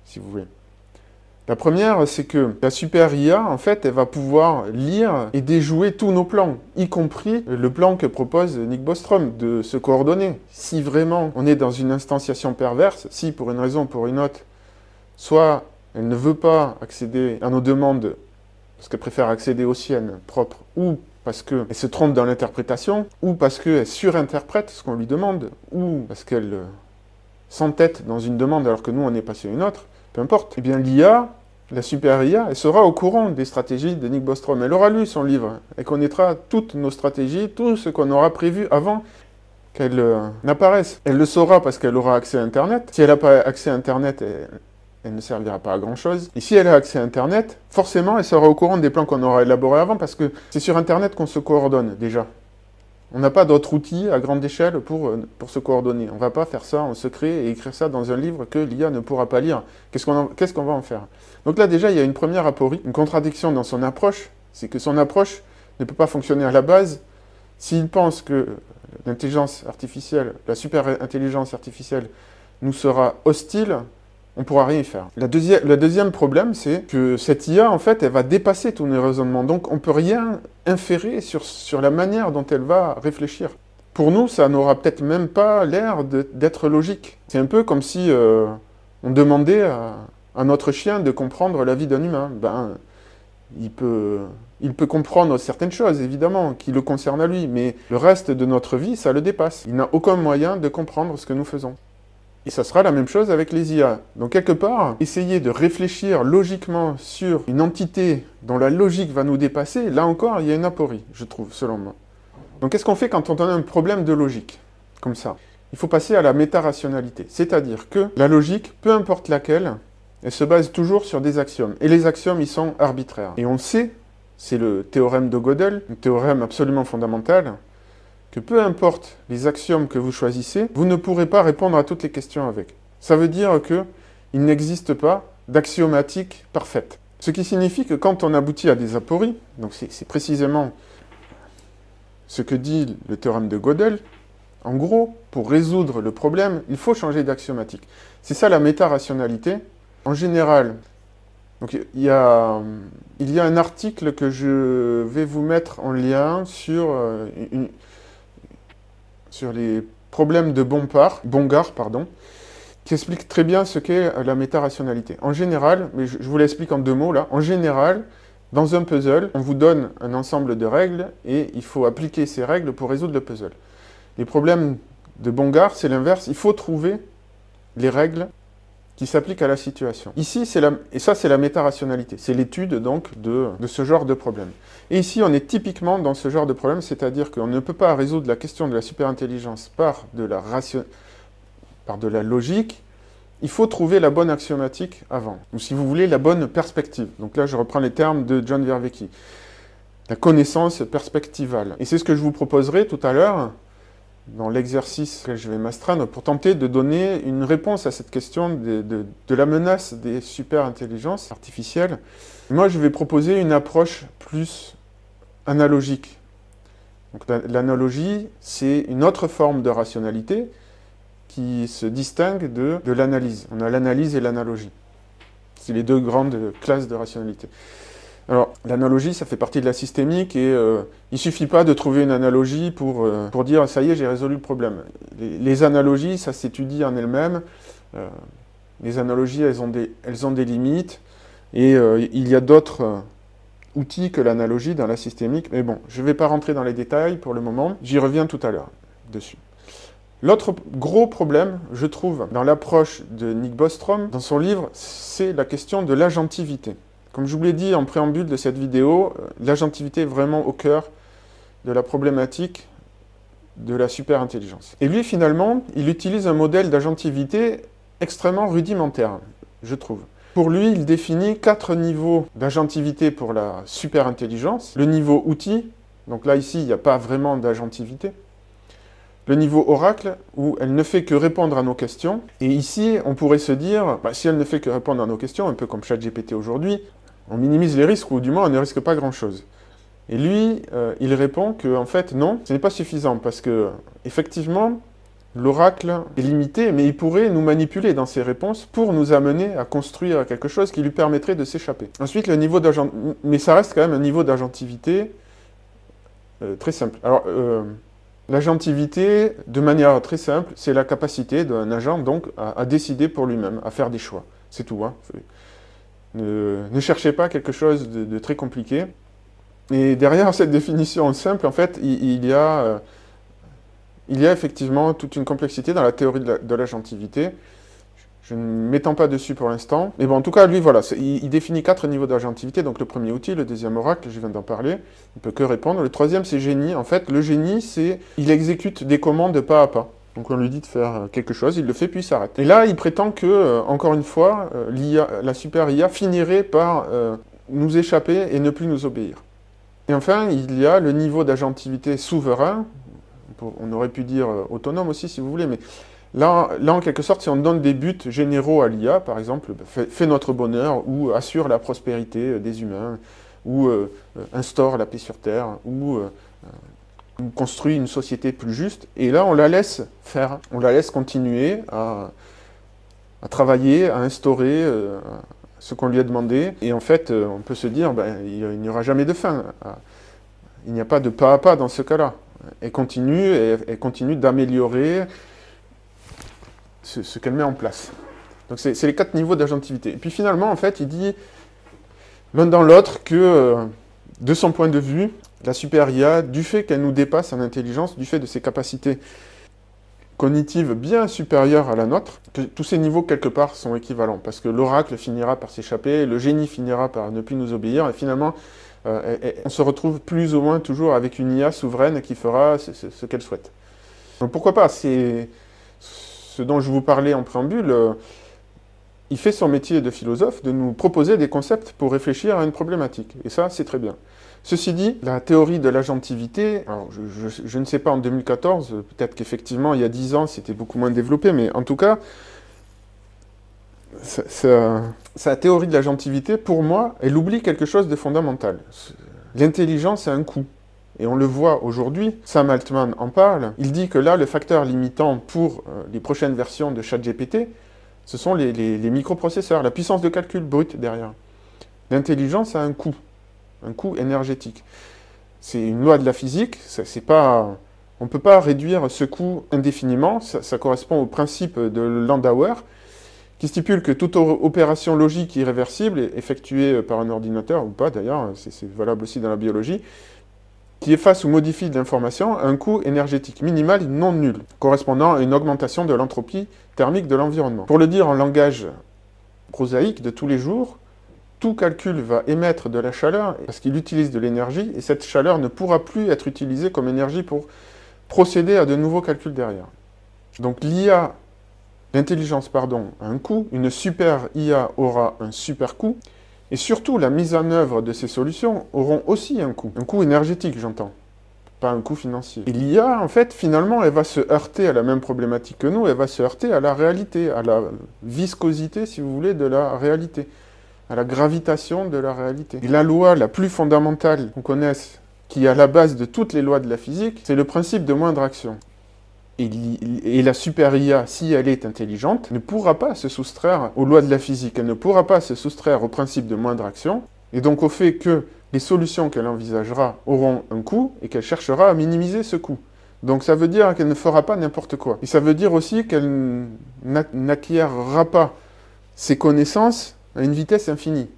si vous voulez. La première, c'est que la super IA, en fait, elle va pouvoir lire et déjouer tous nos plans, y compris le plan que propose Nick Bostrom de se coordonner. Si vraiment on est dans une instantiation perverse, si pour une raison ou pour une autre, soit elle ne veut pas accéder à nos demandes parce qu'elle préfère accéder aux siennes propres, ou parce qu'elle se trompe dans l'interprétation, ou parce qu'elle surinterprète ce qu'on lui demande, ou parce qu'elle s'entête dans une demande alors que nous on est passé à une autre, peu importe. Eh bien l'IA, la super IA, elle sera au courant des stratégies de Nick Bostrom. Elle aura lu son livre, elle connaîtra toutes nos stratégies, tout ce qu'on aura prévu avant qu'elle n'apparaisse. Elle le saura parce qu'elle aura accès à Internet. Si elle n'a pas accès à Internet, elle ne servira pas à grand-chose. Et si elle a accès à Internet, forcément elle sera au courant des plans qu'on aura élaborés avant parce que c'est sur Internet qu'on se coordonne déjà. On n'a pas d'autre outil à grande échelle pour se coordonner. On ne va pas faire ça en secret et écrire ça dans un livre que l'IA ne pourra pas lire. Qu'est-ce qu'on va en faire? Donc là, déjà, il y a une première aporie, une contradiction dans son approche. C'est que son approche ne peut pas fonctionner à la base s'il pense que l'intelligence artificielle, la super-intelligence artificielle, nous sera hostile. On ne pourra rien y faire. Le deuxième problème, c'est que cette IA, en fait, elle va dépasser tous nos raisonnements. Donc, on ne peut rien inférer sur la manière dont elle va réfléchir. Pour nous, ça n'aura peut-être même pas l'air d'être logique. C'est un peu comme si on demandait à notre chien de comprendre la vie d'un humain. Ben, il peut comprendre certaines choses, évidemment, qui le concernent à lui, mais le reste de notre vie, ça le dépasse. Il n'a aucun moyen de comprendre ce que nous faisons. Et ça sera la même chose avec les IA. Donc quelque part, essayer de réfléchir logiquement sur une entité dont la logique va nous dépasser, là encore, il y a une aporie, je trouve, selon moi. Donc qu'est-ce qu'on fait quand on a un problème de logique, comme ça? Il faut passer à la méta-rationalité. C'est-à-dire que la logique, peu importe laquelle, elle se base toujours sur des axiomes. Et les axiomes, ils sont arbitraires. Et on sait, c'est le théorème de Gödel, un théorème absolument fondamental, que peu importe les axiomes que vous choisissez, vous ne pourrez pas répondre à toutes les questions avec. Ça veut dire qu'il n'existe pas d'axiomatique parfaite. Ce qui signifie que quand on aboutit à des apories, donc c'est précisément ce que dit le théorème de Gödel, en gros, pour résoudre le problème, il faut changer d'axiomatique. C'est ça la méta-rationalité. En général, donc il y a un article que je vais vous mettre en lien sur les problèmes de Bongard, qui explique très bien ce qu'est la méta-rationalité. En général, mais je vous l'explique en 2 mots là, en général, dans un puzzle, on vous donne un ensemble de règles et il faut appliquer ces règles pour résoudre le puzzle. Les problèmes de Bongard, c'est l'inverse, il faut trouver les règles qui s'appliquent à la situation. Ici, et ça c'est la méta-rationalité, c'est l'étude donc de ce genre de problème. Et ici, on est typiquement dans ce genre de problème, c'est-à-dire qu'on ne peut pas résoudre la question de la superintelligence par de la logique, il faut trouver la bonne axiomatique avant, ou si vous voulez, la bonne perspective. Donc là, je reprends les termes de John Vervaeke. La connaissance perspectivale. Et c'est ce que je vous proposerai tout à l'heure, dans l'exercice que je vais m'astreindre, pour tenter de donner une réponse à cette question de la menace des super-intelligences artificielles. Moi, je vais proposer une approche plus analogique. Donc l'analogie, c'est une autre forme de rationalité qui se distingue de l'analyse. On a l'analyse et l'analogie. C'est les deux grandes classes de rationalité. Alors, l'analogie, ça fait partie de la systémique et il ne suffit pas de trouver une analogie pour dire « ça y est, j'ai résolu le problème ». Les analogies, ça s'étudie en elles-mêmes. Les analogies, elles ont des limites et il y a d'autres outils que l'analogie dans la systémique. Mais bon, je ne vais pas rentrer dans les détails pour le moment. J'y reviens tout à l'heure dessus. L'autre gros problème, je trouve, dans l'approche de Nick Bostrom, dans son livre, c'est la question de l'agentivité. Comme je vous l'ai dit en préambule de cette vidéo, l'agentivité est vraiment au cœur de la problématique de la superintelligence. Et lui, finalement, il utilise un modèle d'agentivité extrêmement rudimentaire, je trouve. Pour lui, il définit 4 niveaux d'agentivité pour la superintelligence. Le niveau outil, donc là, ici, il n'y a pas vraiment d'agentivité. Le niveau oracle, où elle ne fait que répondre à nos questions. Et ici, on pourrait se dire, si elle ne fait que répondre à nos questions, un peu comme ChatGPT aujourd'hui, on minimise les risques, ou du moins on ne risque pas grand-chose. Et lui, il répond que, en fait, non, ce n'est pas suffisant, parce que, effectivement, l'oracle est limité, mais il pourrait nous manipuler dans ses réponses pour nous amener à construire quelque chose qui lui permettrait de s'échapper. Ensuite, le niveau d'agentivité, mais ça reste quand même un niveau d'agentivité très simple. Alors, l'agentivité, de manière très simple, c'est la capacité d'un agent donc à décider pour lui-même, à faire des choix. C'est tout. Hein. Ne cherchez pas quelque chose de très compliqué. Et derrière cette définition simple, en fait, il y a effectivement toute une complexité dans la théorie de l'agentivité. Je ne m'étends pas dessus pour l'instant. Mais bon, en tout cas, lui, voilà, il définit 4 niveaux d'agentivité. Donc le premier outil, le deuxième oracle, je viens d'en parler. Il ne peut que répondre. Le troisième, c'est génie. En fait, le génie, il exécute des commandes pas à pas. Donc on lui dit de faire quelque chose, il le fait, puis il s'arrête. Et là, il prétend que, encore une fois, la super IA finirait par nous échapper et ne plus nous obéir. Et enfin, il y a le niveau d'agentivité souverain. On aurait pu dire autonome aussi, si vous voulez, mais là, en quelque sorte, si on donne des buts généraux à l'IA, par exemple, fais notre bonheur, ou assure la prospérité des humains, ou instaure la paix sur Terre, ou construit une société plus juste, et là, on la laisse faire, on la laisse continuer à travailler, à instaurer ce qu'on lui a demandé, et en fait, on peut se dire, il n'y aura jamais de fin. Il n'y a pas de pas à pas dans ce cas-là. Elle continue d'améliorer ce qu'elle met en place. Donc c'est les 4 niveaux d'agentivité. Et puis finalement, en fait, il dit l'un dans l'autre que, de son point de vue, la super IA, du fait qu'elle nous dépasse en intelligence, du fait de ses capacités cognitives bien supérieures à la nôtre, que tous ces niveaux, quelque part, sont équivalents, parce que l'oracle finira par s'échapper, le génie finira par ne plus nous obéir, et finalement, on se retrouve plus ou moins toujours avec une IA souveraine qui fera ce qu'elle souhaite. Donc pourquoi pas, c'est ce dont je vous parlais en préambule, il fait son métier de philosophe de nous proposer des concepts pour réfléchir à une problématique, et ça, c'est très bien. Ceci dit, la théorie de l'agentivité, alors je ne sais pas en 2014, peut-être qu'effectivement il y a 10 ans c'était beaucoup moins développé, mais en tout cas, sa théorie de l'agentivité, pour moi, elle oublie quelque chose de fondamental. L'intelligence a un coût. Et on le voit aujourd'hui, Sam Altman en parle, il dit que là, le facteur limitant pour les prochaines versions de ChatGPT, ce sont les microprocesseurs, la puissance de calcul brute derrière. L'intelligence a un coût énergétique. C'est une loi de la physique, on ne peut pas réduire ce coût indéfiniment, ça correspond au principe de Landauer, qui stipule que toute opération logique irréversible, effectuée par un ordinateur, ou pas d'ailleurs, c'est valable aussi dans la biologie, qui efface ou modifie de l'information a un coût énergétique minimal non nul, correspondant à une augmentation de l'entropie thermique de l'environnement. Pour le dire en langage prosaïque de tous les jours, tout calcul va émettre de la chaleur parce qu'il utilise de l'énergie, et cette chaleur ne pourra plus être utilisée comme énergie pour procéder à de nouveaux calculs derrière. Donc l'intelligence, a un coût, une super IA aura un super coût, et surtout la mise en œuvre de ces solutions auront aussi un coût énergétique, j'entends, pas un coût financier. Et l'IA, en fait, finalement, elle va se heurter à la même problématique que nous, elle va se heurter à la réalité, à la viscosité, si vous voulez, de la réalité, à la gravitation de la réalité. Et la loi la plus fondamentale qu'on connaisse, qui est à la base de toutes les lois de la physique, c'est le principe de moindre action. Et la super IA, si elle est intelligente, ne pourra pas se soustraire aux lois de la physique, elle ne pourra pas se soustraire au principe de moindre action, et donc au fait que les solutions qu'elle envisagera auront un coût, et qu'elle cherchera à minimiser ce coût. Donc ça veut dire qu'elle ne fera pas n'importe quoi. Et ça veut dire aussi qu'elle n'acquérera pas ses connaissances à une vitesse infinie.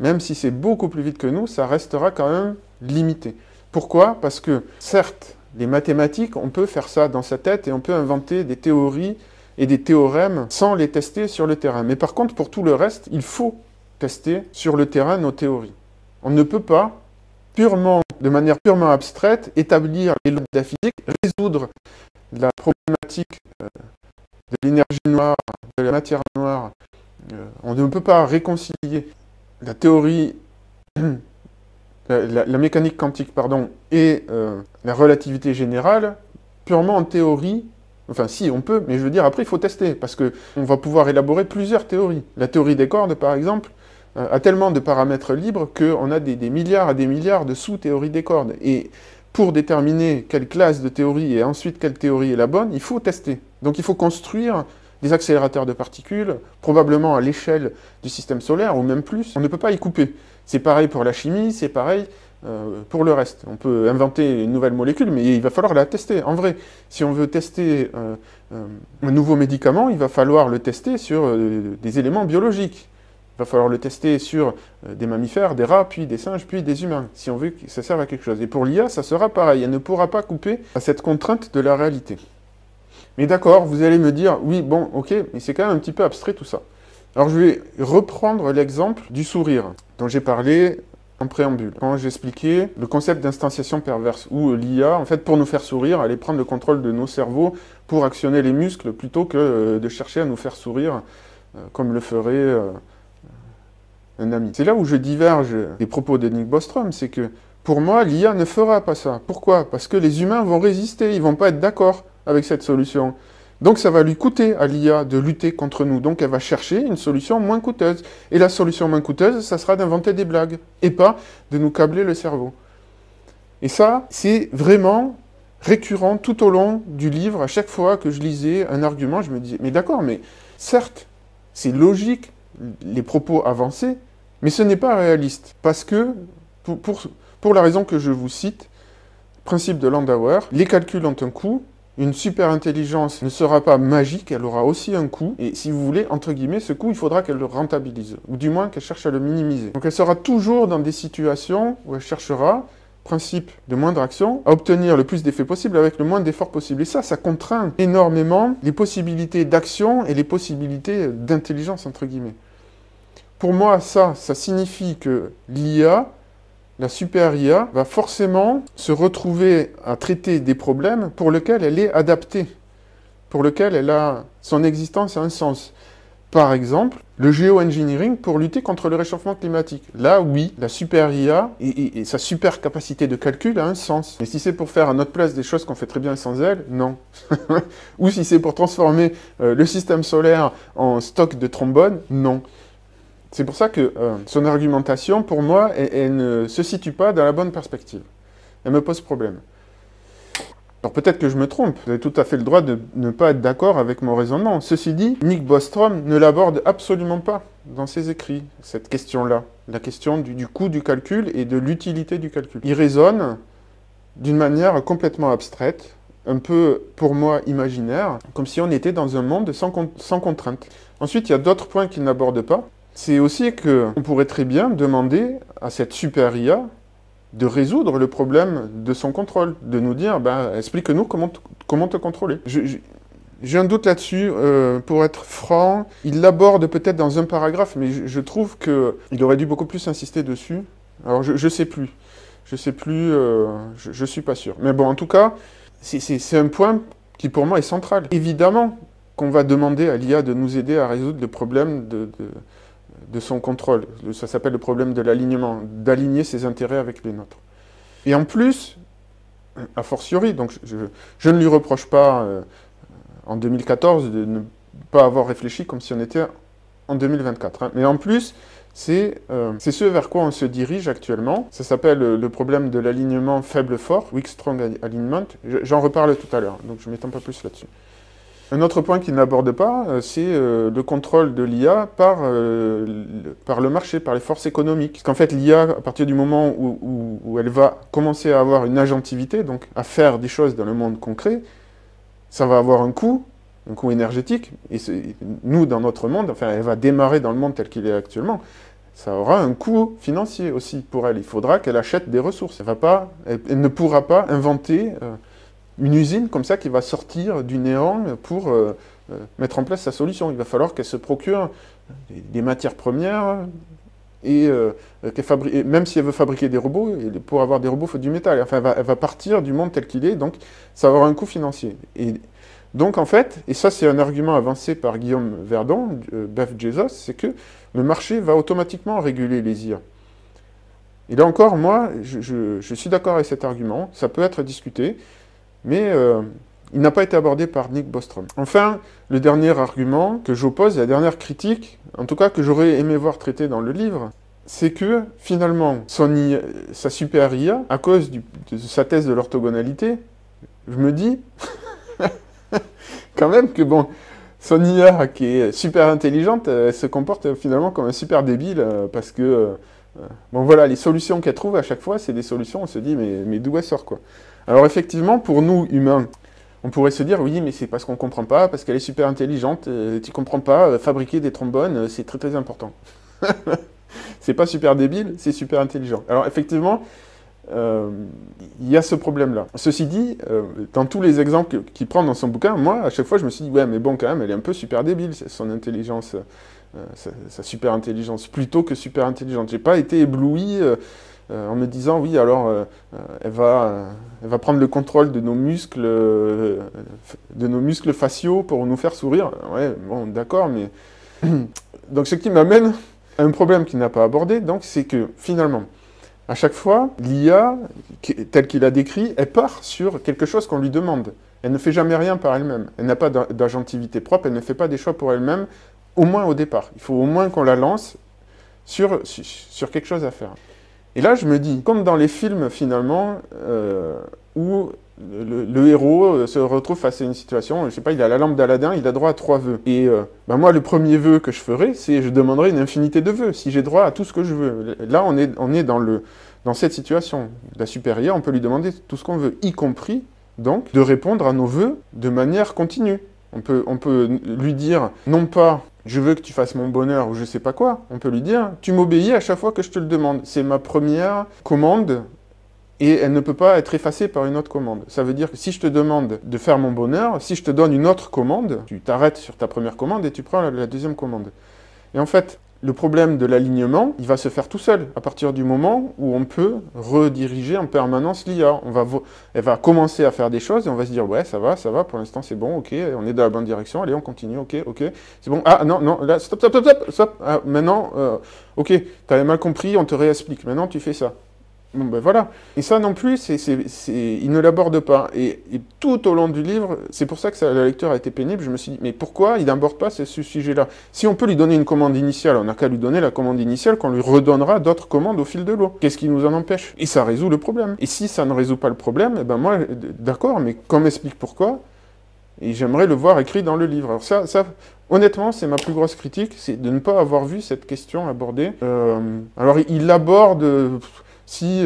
Même si c'est beaucoup plus vite que nous, ça restera quand même limité. Pourquoi? Parce que, certes, les mathématiques, on peut faire ça dans sa tête et on peut inventer des théories et des théorèmes sans les tester sur le terrain. Mais par contre, pour tout le reste, il faut tester sur le terrain nos théories. On ne peut pas, de manière purement abstraite, établir les lois de la physique, résoudre la problématique de l'énergie noire, de la matière noire. On ne peut pas réconcilier la théorie, la mécanique quantique, pardon, et la relativité générale, purement en théorie. Enfin, si, on peut, mais je veux dire, après, il faut tester, parce qu'on va pouvoir élaborer plusieurs théories. La théorie des cordes, par exemple, a tellement de paramètres libres qu'on a des milliards et des milliards de sous-théories des cordes. Et pour déterminer quelle classe de théorie et ensuite quelle théorie est la bonne, il faut tester. Donc il faut construire des accélérateurs de particules, probablement à l'échelle du système solaire, ou même plus. On ne peut pas y couper. C'est pareil pour la chimie, c'est pareil pour le reste. On peut inventer une nouvelle molécule, mais il va falloir la tester. En vrai, si on veut tester un nouveau médicament, il va falloir le tester sur des éléments biologiques. Il va falloir le tester sur des mammifères, des rats, puis des singes, puis des humains, si on veut que ça serve à quelque chose. Et pour l'IA, ça sera pareil. Elle ne pourra pas couper à cette contrainte de la réalité. Mais d'accord, vous allez me dire, oui, bon, ok, mais c'est quand même un petit peu abstrait tout ça. Alors je vais reprendre l'exemple du sourire, dont j'ai parlé en préambule, quand j'expliquais le concept d'instanciation perverse, où l'IA, en fait, pour nous faire sourire, allait prendre le contrôle de nos cerveaux pour actionner les muscles, plutôt que de chercher à nous faire sourire, comme le ferait un ami. C'est là où je diverge des propos de Nick Bostrom, c'est que, pour moi, l'IA ne fera pas ça. Pourquoi? Parce que les humains vont résister, ils vont pas être d'accord avec cette solution. Donc ça va lui coûter à l'IA de lutter contre nous. Donc elle va chercher une solution moins coûteuse. Et la solution moins coûteuse, ça sera d'inventer des blagues, et pas de nous câbler le cerveau. Et ça, c'est vraiment récurrent tout au long du livre. À chaque fois que je lisais un argument, je me disais, mais d'accord, mais certes, c'est logique, les propos avancés, mais ce n'est pas réaliste. Parce que, pour la raison que je vous cite, principe de Landauer, les calculs ont un coût, une super intelligence ne sera pas magique, elle aura aussi un coût, et si vous voulez, entre guillemets, ce coût, il faudra qu'elle le rentabilise, ou du moins qu'elle cherche à le minimiser. Donc elle sera toujours dans des situations où elle cherchera, principe de moindre action, à obtenir le plus d'effets possible avec le moins d'efforts possible. Et ça contraint énormément les possibilités d'action et les possibilités d'intelligence, entre guillemets. Pour moi, ça signifie que l'IA, la super IA, va forcément se retrouver à traiter des problèmes pour lesquels elle est adaptée, pour lesquels son existence a un sens. Par exemple, le géo-engineering pour lutter contre le réchauffement climatique. Là, oui, la super IA et sa super capacité de calcul a un sens. Mais si c'est pour faire à notre place des choses qu'on fait très bien sans elle, non. Ou si c'est pour transformer le système solaire en stock de trombone, non. C'est pour ça que son argumentation, pour moi, elle ne se situe pas dans la bonne perspective. Elle me pose problème. Alors peut-être que je me trompe, vous avez tout à fait le droit de ne pas être d'accord avec mon raisonnement. Ceci dit, Nick Bostrom ne l'aborde absolument pas dans ses écrits, cette question-là. La question du coût du calcul et de l'utilité du calcul. Il raisonne d'une manière complètement abstraite, un peu, pour moi, imaginaire, comme si on était dans un monde sans contrainte. Ensuite, il y a d'autres points qu'il n'aborde pas. C'est aussi qu'on pourrait très bien demander à cette super IA de résoudre le problème de son contrôle, de nous dire, explique-nous comment te contrôler. J'ai un doute là-dessus, pour être franc, il l'aborde peut-être dans un paragraphe, mais je trouve qu'il aurait dû beaucoup plus insister dessus. Alors je sais plus, je suis pas sûr. Mais bon, en tout cas, c'est un point qui pour moi est central. Évidemment qu'on va demander à l'IA de nous aider à résoudre le problème de son contrôle. Ça s'appelle le problème de l'alignement, d'aligner ses intérêts avec les nôtres. Et en plus, a fortiori, donc je ne lui reproche pas en 2014 de ne pas avoir réfléchi comme si on était en 2024. Hein. Mais en plus, ce vers quoi on se dirige actuellement. Ça s'appelle le problème de l'alignement faible-fort, weak-strong alignment. J'en reparle tout à l'heure, donc je ne m'étends pas plus là-dessus. Un autre point qu'il n'aborde pas, c'est le contrôle de l'IA par le marché, par les forces économiques. Parce qu'en fait, l'IA, à partir du moment où elle va commencer à avoir une agentivité, donc à faire des choses dans le monde concret, ça va avoir un coût énergétique. Et nous, dans notre monde, enfin, elle va démarrer dans le monde tel qu'il est actuellement, ça aura un coût financier aussi pour elle. Il faudra qu'elle achète des ressources. Elle ne pourra pas inventer une usine comme ça qui va sortir du néant pour mettre en place sa solution. Il va falloir qu'elle se procure des matières premières et même si elle veut fabriquer des robots, pour avoir des robots, il faut du métal. Enfin, elle va partir du monde tel qu'il est, donc ça va avoir un coût financier. Et donc en fait, et ça c'est un argument avancé par Guillaume Verdon, Bev Jesus, c'est que le marché va automatiquement réguler les IA. Et là encore, moi, je suis d'accord avec cet argument, ça peut être discuté, mais il n'a pas été abordé par Nick Bostrom. Enfin, le dernier argument que j'oppose, la dernière critique, en tout cas que j'aurais aimé voir traité dans le livre, c'est que finalement, sa super IA, à cause de sa thèse de l'orthogonalité, je me dis quand même que bon, son IA qui est super intelligente, elle se comporte finalement comme un super débile parce que bon voilà, les solutions qu'elle trouve à chaque fois, c'est des solutions, on se dit mais d'où elle sort quoi. Alors effectivement, pour nous humains, on pourrait se dire oui, mais c'est parce qu'on comprend pas, parce qu'elle est super intelligente, tu comprends pas, fabriquer des trombones, c'est très très important. C'est pas super débile, c'est super intelligent. Alors effectivement, il y a ce problème-là. Ceci dit, dans tous les exemples qu'il prend dans son bouquin, moi, à chaque fois, je me suis dit, ouais, mais bon, quand même, elle est un peu super débile, son intelligence, sa super intelligence, plutôt que super intelligente. J'ai pas été ébloui en me disant, oui, alors, elle va prendre le contrôle de nos muscles faciaux pour nous faire sourire. Ouais, bon, d'accord, mais... Donc, ce qui m'amène à un problème qu'il n'a pas abordé, donc, c'est que, finalement, à chaque fois, l'IA, telle qu'il a décrit, elle part sur quelque chose qu'on lui demande. Elle ne fait jamais rien par elle-même. Elle n'a pas d'agentivité propre, elle ne fait pas des choix pour elle-même, au moins au départ. Il faut au moins qu'on la lance sur quelque chose à faire. Et là, je me dis, comme dans les films, finalement, où le héros se retrouve face à une situation, je sais pas, il a la lampe d'Aladin, il a droit à 3 vœux. Et moi, le premier vœu que je ferai, c'est je demanderai une infinité de vœux, si j'ai droit à tout ce que je veux. Là, on est dans cette situation. La supérieure, on peut lui demander tout ce qu'on veut, y compris, donc, de répondre à nos vœux de manière continue. On peut lui dire, non pas « je veux que tu fasses mon bonheur » ou je sais pas quoi, on peut lui dire « tu m'obéis à chaque fois que je te le demande ». C'est ma première commande et elle ne peut pas être effacée par une autre commande. Ça veut dire que si je te demande de faire mon bonheur, si je te donne une autre commande, tu t'arrêtes sur ta première commande et tu prends la deuxième commande. Et en fait, le problème de l'alignement, il va se faire tout seul, à partir du moment où on peut rediriger en permanence l'IA. Elle va commencer à faire des choses et on va se dire, ouais, ça va, pour l'instant c'est bon, ok, on est dans la bonne direction, allez, on continue, ok, c'est bon, ah non, là, stop, ah, maintenant, ok, t'avais mal compris, on te réexplique, maintenant tu fais ça. Bon, ben voilà. Et ça non plus, il ne l'aborde pas. Et tout au long du livre, c'est pour ça que la lecture a été pénible, je me suis dit, mais pourquoi il n'aborde pas ce sujet-là? Si on peut lui donner une commande initiale, on n'a qu'à lui donner la commande initiale, qu'on lui redonnera d'autres commandes au fil de l'eau. Qu'est-ce qui nous en empêche? Et ça résout le problème. Et si ça ne résout pas le problème, eh ben moi, d'accord, mais qu'on m'explique pourquoi, et j'aimerais le voir écrit dans le livre. Alors ça honnêtement, c'est ma plus grosse critique, c'est de ne pas avoir vu cette question abordée. Alors il l'aborde... Si,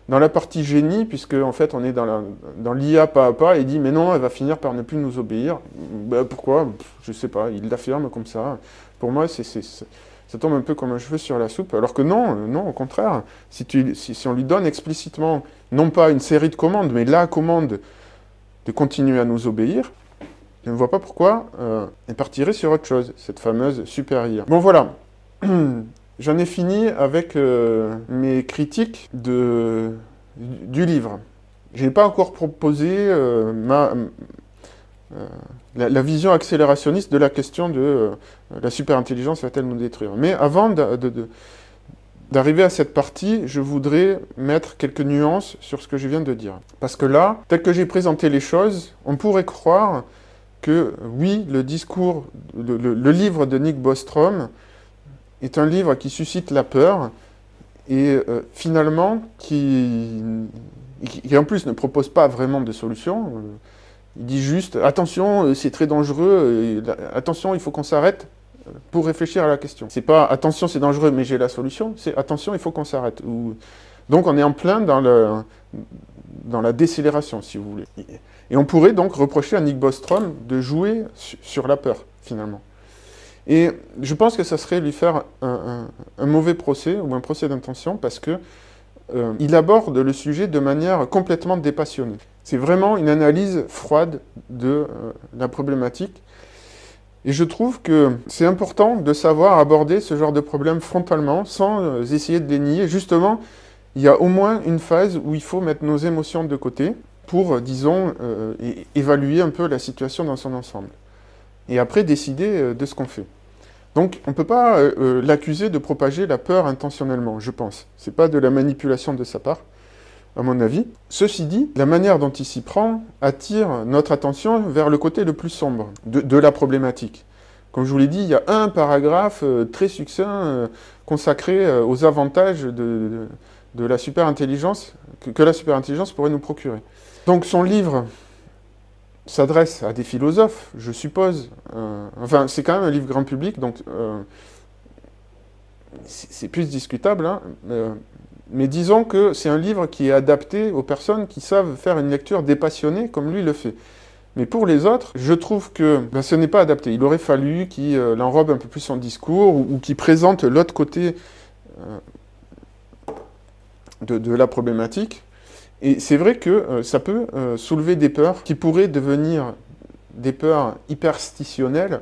dans la partie génie, puisque en fait on est dans l'IA pas à pas, il dit mais non, elle va finir par ne plus nous obéir. Ben, pourquoi? Je sais pas, il l'affirme comme ça. Pour moi, ça tombe un peu comme un cheveu sur la soupe, alors que non, au contraire. Si on lui donne explicitement, non pas une série de commandes, mais la commande de continuer à nous obéir, je ne vois pas pourquoi elle partirait sur autre chose, cette fameuse super IA. Bon voilà. J'en ai fini avec mes critiques du livre. Je n'ai pas encore proposé la vision accélérationniste de la question de la superintelligence va-t-elle nous détruire. Mais avant d'arriver à cette partie, je voudrais mettre quelques nuances sur ce que je viens de dire. Parce que là, tel que j'ai présenté les choses, on pourrait croire que oui, le livre de Nick Bostrom est un livre qui suscite la peur et finalement qui en plus ne propose pas vraiment de solution. Il dit juste « attention, c'est très dangereux, attention, il faut qu'on s'arrête pour réfléchir à la question ». C'est pas « attention, c'est dangereux, mais j'ai la solution », c'est « attention, il faut qu'on s'arrête ». Donc on est en plein dans la décélération, si vous voulez. Et on pourrait donc reprocher à Nick Bostrom de jouer sur la peur, finalement. Et je pense que ça serait lui faire un mauvais procès, ou un procès d'intention, parce que il aborde le sujet de manière complètement dépassionnée. C'est vraiment une analyse froide de la problématique. Et je trouve que c'est important de savoir aborder ce genre de problème frontalement, sans essayer de les nier. Justement, il y a au moins une phase où il faut mettre nos émotions de côté pour, disons, évaluer un peu la situation dans son ensemble. Et après, décider de ce qu'on fait. Donc, on ne peut pas l'accuser de propager la peur intentionnellement, je pense. Ce n'est pas de la manipulation de sa part, à mon avis. Ceci dit, la manière dont il s'y prend attire notre attention vers le côté le plus sombre de la problématique. Comme je vous l'ai dit, il y a un paragraphe très succinct consacré aux avantages de la superintelligence, que la superintelligence pourrait nous procurer. Donc, son livre s'adresse à des philosophes, je suppose. Enfin, c'est quand même un livre grand public, donc c'est plus discutable. Hein, mais disons que c'est un livre qui est adapté aux personnes qui savent faire une lecture dépassionnée, comme lui le fait. Mais pour les autres, je trouve que ce n'est pas adapté. Il aurait fallu qu'il enrobe un peu plus son discours, ou qu'il présente l'autre côté de la problématique. Et c'est vrai que ça peut soulever des peurs qui pourraient devenir des peurs hyperstitionnelles.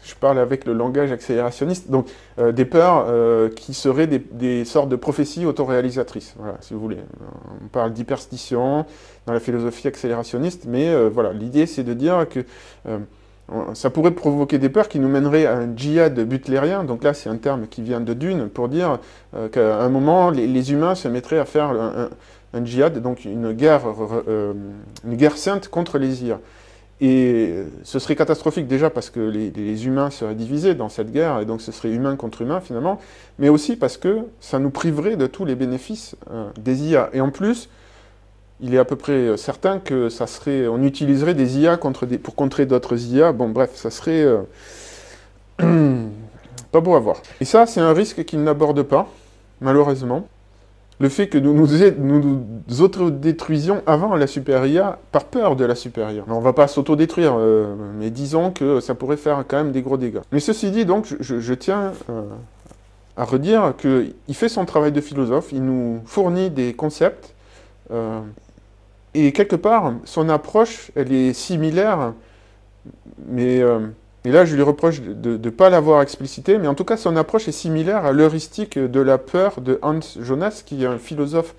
Je parle avec le langage accélérationniste. Donc des peurs qui seraient des sortes de prophéties autoréalisatrices. Voilà, si vous voulez. On parle d'hyperstition dans la philosophie accélérationniste, mais voilà, l'idée c'est de dire que ça pourrait provoquer des peurs qui nous mèneraient à un djihad butlérien. Donc là, c'est un terme qui vient de Dune, pour dire qu'à un moment, les humains se mettraient à faire un djihad, donc une guerre sainte contre les IA. Et ce serait catastrophique déjà parce que les humains seraient divisés dans cette guerre, et donc ce serait humain contre humain finalement, mais aussi parce que ça nous priverait de tous les bénéfices des IA. Et en plus, il est à peu près certain que ça serait, on utiliserait des IA pour contrer d'autres IA. Bon, bref, ça serait pas beau à voir. Et ça, c'est un risque qu'il n'aborde pas, malheureusement. Le fait que nous nous autodétruisions avant la super IA, par peur de la super IA. On ne va pas s'autodétruire, mais disons que ça pourrait faire quand même des gros dégâts. Mais ceci dit, donc, je tiens à redire qu'il fait son travail de philosophe, il nous fournit des concepts, et quelque part, son approche, elle est similaire, mais et là je lui reproche de ne pas l'avoir explicité, mais en tout cas son approche est similaire à l'heuristique de la peur de Hans Jonas, qui est un philosophe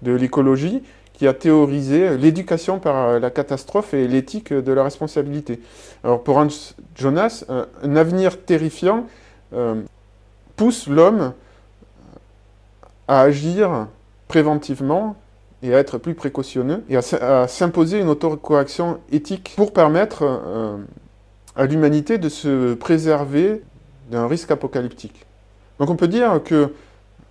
de l'écologie, qui a théorisé l'éducation par la catastrophe et l'éthique de la responsabilité. Alors pour Hans Jonas, un avenir terrifiant pousse l'homme à agir préventivement, et à être plus précautionneux, et à s'imposer une autocorrection éthique pour permettre à l'humanité de se préserver d'un risque apocalyptique. Donc on peut dire que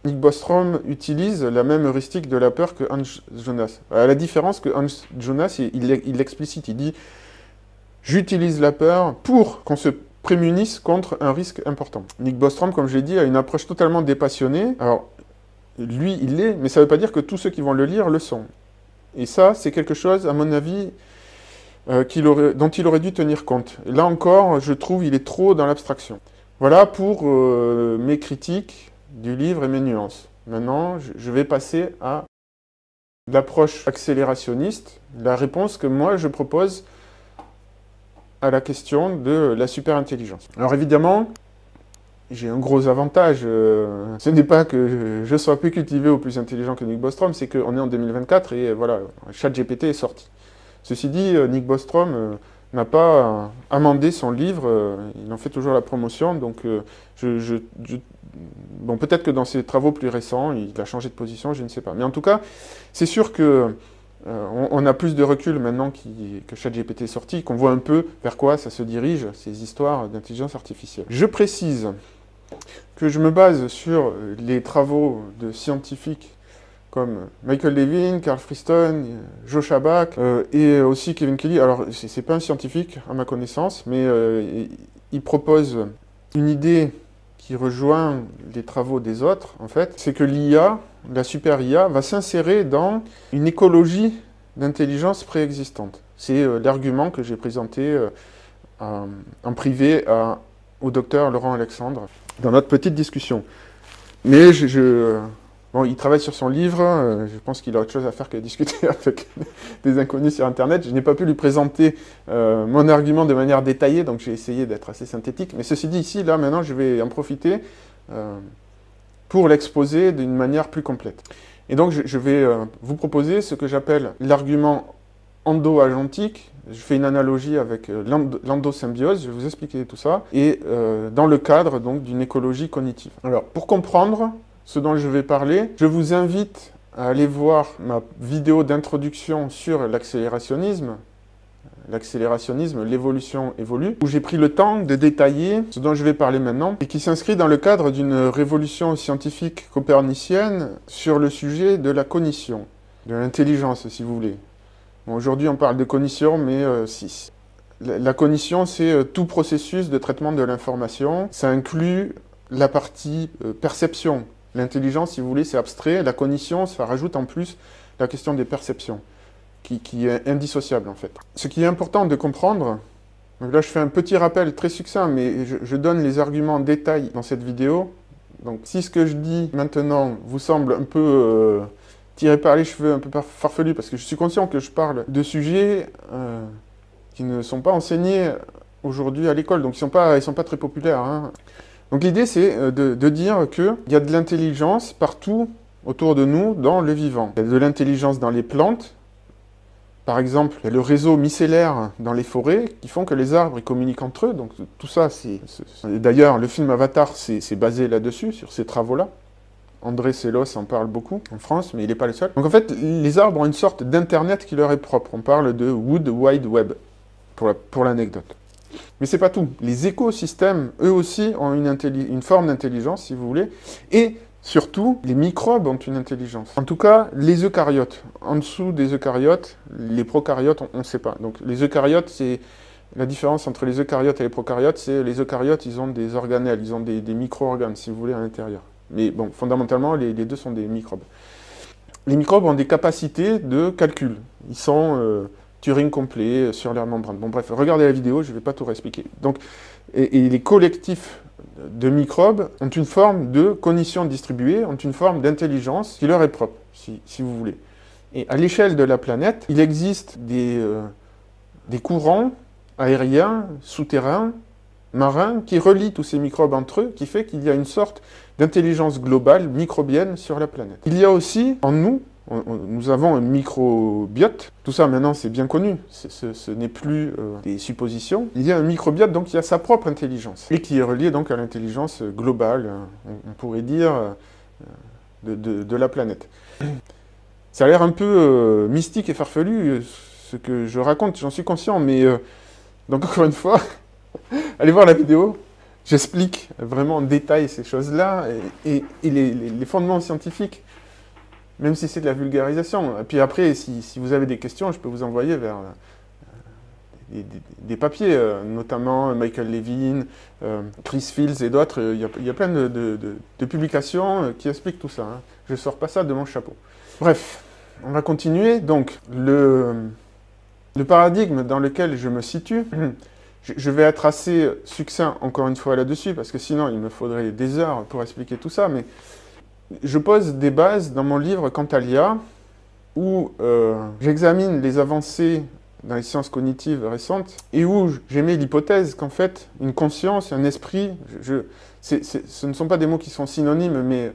Nick Bostrom utilise la même heuristique de la peur que Hans Jonas. À la différence que Hans Jonas, il l'explicite, il dit « J'utilise la peur pour qu'on se prémunisse contre un risque important ». Nick Bostrom, comme je l'ai dit, a une approche totalement dépassionnée. Alors, lui, il l'est, mais ça ne veut pas dire que tous ceux qui vont le lire le sont. Et ça, c'est quelque chose, à mon avis, dont il aurait dû tenir compte. Et là encore, je trouve qu'il est trop dans l'abstraction. Voilà pour mes critiques du livre et mes nuances. Maintenant, je vais passer à l'approche accélérationniste, la réponse que moi je propose à la question de la superintelligence. Alors évidemment, j'ai un gros avantage. Ce n'est pas que je sois plus cultivé ou plus intelligent que Nick Bostrom, c'est qu'on est en 2024 et voilà, ChatGPT est sorti. Ceci dit, Nick Bostrom n'a pas amendé son livre, il en fait toujours la promotion, donc bon, peut-être que dans ses travaux plus récents, il a changé de position, je ne sais pas. Mais en tout cas, c'est sûr que on a plus de recul maintenant que ChatGPT est sorti, qu'on voit un peu vers quoi ça se dirige, ces histoires d'intelligence artificielle. Je précise que je me base sur les travaux de scientifiques comme Michael Levin, Carl Friston, Joe Schaback et aussi Kevin Kelly. Alors, c'est pas un scientifique à ma connaissance, mais il propose une idée qui rejoint les travaux des autres, en fait, c'est que l'IA, la super IA, va s'insérer dans une écologie d'intelligence préexistante. C'est l'argument que j'ai présenté en privé au docteur Laurent Alexandre dans notre petite discussion. Mais bon, il travaille sur son livre, je pense qu'il a autre chose à faire que discuter avec des inconnus sur Internet. Je n'ai pas pu lui présenter mon argument de manière détaillée, donc j'ai essayé d'être assez synthétique. Mais ceci dit, ici, là, maintenant, je vais en profiter pour l'exposer d'une manière plus complète. Et donc, je vais vous proposer ce que j'appelle l'argument endo-agentique. Je fais une analogie avec l'endosymbiose, je vais vous expliquer tout ça, et dans le cadre donc d'une écologie cognitive. Alors, pour comprendre ce dont je vais parler, je vous invite à aller voir ma vidéo d'introduction sur l'accélérationnisme, l'évolution évolue, où j'ai pris le temps de détailler ce dont je vais parler maintenant, et qui s'inscrit dans le cadre d'une révolution scientifique copernicienne sur le sujet de la cognition, de l'intelligence, si vous voulez. Bon, aujourd'hui, on parle de cognition, mais la cognition, c'est tout processus de traitement de l'information. Ça inclut la partie perception. L'intelligence, si vous voulez, c'est abstrait. La cognition, ça rajoute en plus la question des perceptions, qui est indissociable, en fait. Ce qui est important de comprendre, donc là, je fais un petit rappel très succinct, mais je donne les arguments en détail dans cette vidéo. Donc, si ce que je dis maintenant vous semble un peu tiré par les cheveux, un peu farfelu, parce que je suis conscient que je parle de sujets qui ne sont pas enseignés aujourd'hui à l'école, donc ils sont pas très populaires, hein. Donc l'idée, c'est de dire qu'il y a de l'intelligence partout autour de nous dans le vivant. Il y a de l'intelligence dans les plantes. Par exemple, il y a le réseau mycellaire dans les forêts qui font que les arbres ils communiquent entre eux. Donc tout ça, d'ailleurs, le film Avatar, c'est basé là-dessus, sur ces travaux-là. André Sellos en parle beaucoup en France, mais il n'est pas le seul. Donc en fait, les arbres ont une sorte d'internet qui leur est propre. On parle de Wood Wide Web, pour l'anecdote. Mais c'est pas tout. Les écosystèmes, eux aussi, ont une forme d'intelligence, si vous voulez. Et surtout, les microbes ont une intelligence. En tout cas, les eucaryotes. En dessous des eucaryotes, les prokaryotes, on ne sait pas. Donc les eucaryotes, c'est la différence entre les eucaryotes et les prokaryotes, c'est les eucaryotes, ils ont des organelles, ils ont des micro-organes, si vous voulez, à l'intérieur. Mais bon, fondamentalement, les deux sont des microbes. Les microbes ont des capacités de calcul. Ils sont Turing complet sur leur membrane. Bon bref, regardez la vidéo, je ne vais pas tout réexpliquer. Donc, et les collectifs de microbes ont une forme de cognition distribuée, ont une forme d'intelligence qui leur est propre, si vous voulez. Et à l'échelle de la planète, il existe des courants aériens, souterrains, marins, qui relient tous ces microbes entre eux, qui fait qu'il y a une sorte d'intelligence globale, microbienne, sur la planète. Il y a aussi, en nous, nous avons un microbiote. Tout ça, maintenant, c'est bien connu. Ce n'est plus des suppositions. Il y a un microbiote, donc, qui a sa propre intelligence, et qui est relié, donc, à l'intelligence globale, on pourrait dire, de la planète. Ça a l'air un peu mystique et farfelu, ce que je raconte, j'en suis conscient, mais, donc, encore une fois, allez voir la vidéo. J'explique vraiment en détail ces choses-là, et les fondements scientifiques, même si c'est de la vulgarisation. Et puis après, si vous avez des questions, je peux vous envoyer vers des papiers, notamment Michael Levin, Chris Fields et d'autres. Il y a plein de publications qui expliquent tout ça, hein. Je ne sors pas ça de mon chapeau. Bref, on va continuer. Donc, le paradigme dans lequel je me situe, je vais être assez succinct encore une fois là-dessus, parce que sinon il me faudrait des heures pour expliquer tout ça, mais je pose des bases dans mon livre Quant à l'IA, où j'examine les avancées dans les sciences cognitives récentes, et où j'émets l'hypothèse qu'en fait, une conscience, un esprit, ce ne sont pas des mots qui sont synonymes, mais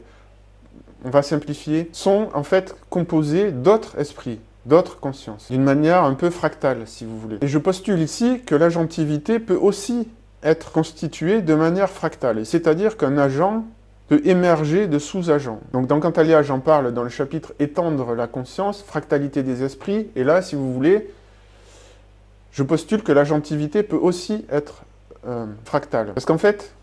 on va simplifier, sont en fait composés d'autres esprits, d'autres consciences, d'une manière un peu fractale, si vous voulez. Et je postule ici que l'agentivité peut aussi être constituée de manière fractale, c'est-à-dire qu'un agent peut émerger de sous-agents. Donc dans Quant à l'IA, j'en parle dans le chapitre « Étendre la conscience, fractalité des esprits », et là, si vous voulez, je postule que l'agentivité peut aussi être fractale. Parce qu'en fait,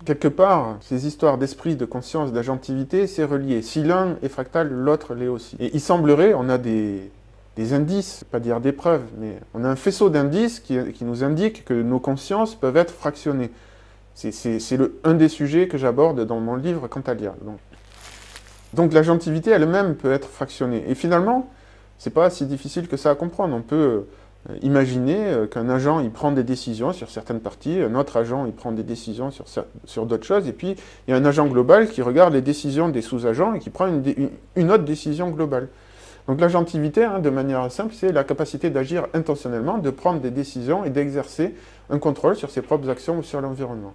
quelque part, ces histoires d'esprit, de conscience, d'agentivité, c'est relié. Si l'un est fractal, l'autre l'est aussi. Et il semblerait, on a des indices, pas dire des preuves, mais on a un faisceau d'indices qui nous indique que nos consciences peuvent être fractionnées. C'est un des sujets que j'aborde dans mon livre quant à l'IA. Donc l'agentivité elle-même peut être fractionnée. Et finalement, c'est pas si difficile que ça à comprendre. On peut imaginer qu'un agent il prend des décisions sur certaines parties, un autre agent il prend des décisions sur d'autres choses, et puis il y a un agent global qui regarde les décisions des sous-agents et qui prend une autre décision globale. Donc l'agentivité, hein, de manière simple, c'est la capacité d'agir intentionnellement, de prendre des décisions et d'exercer un contrôle sur ses propres actions ou sur l'environnement.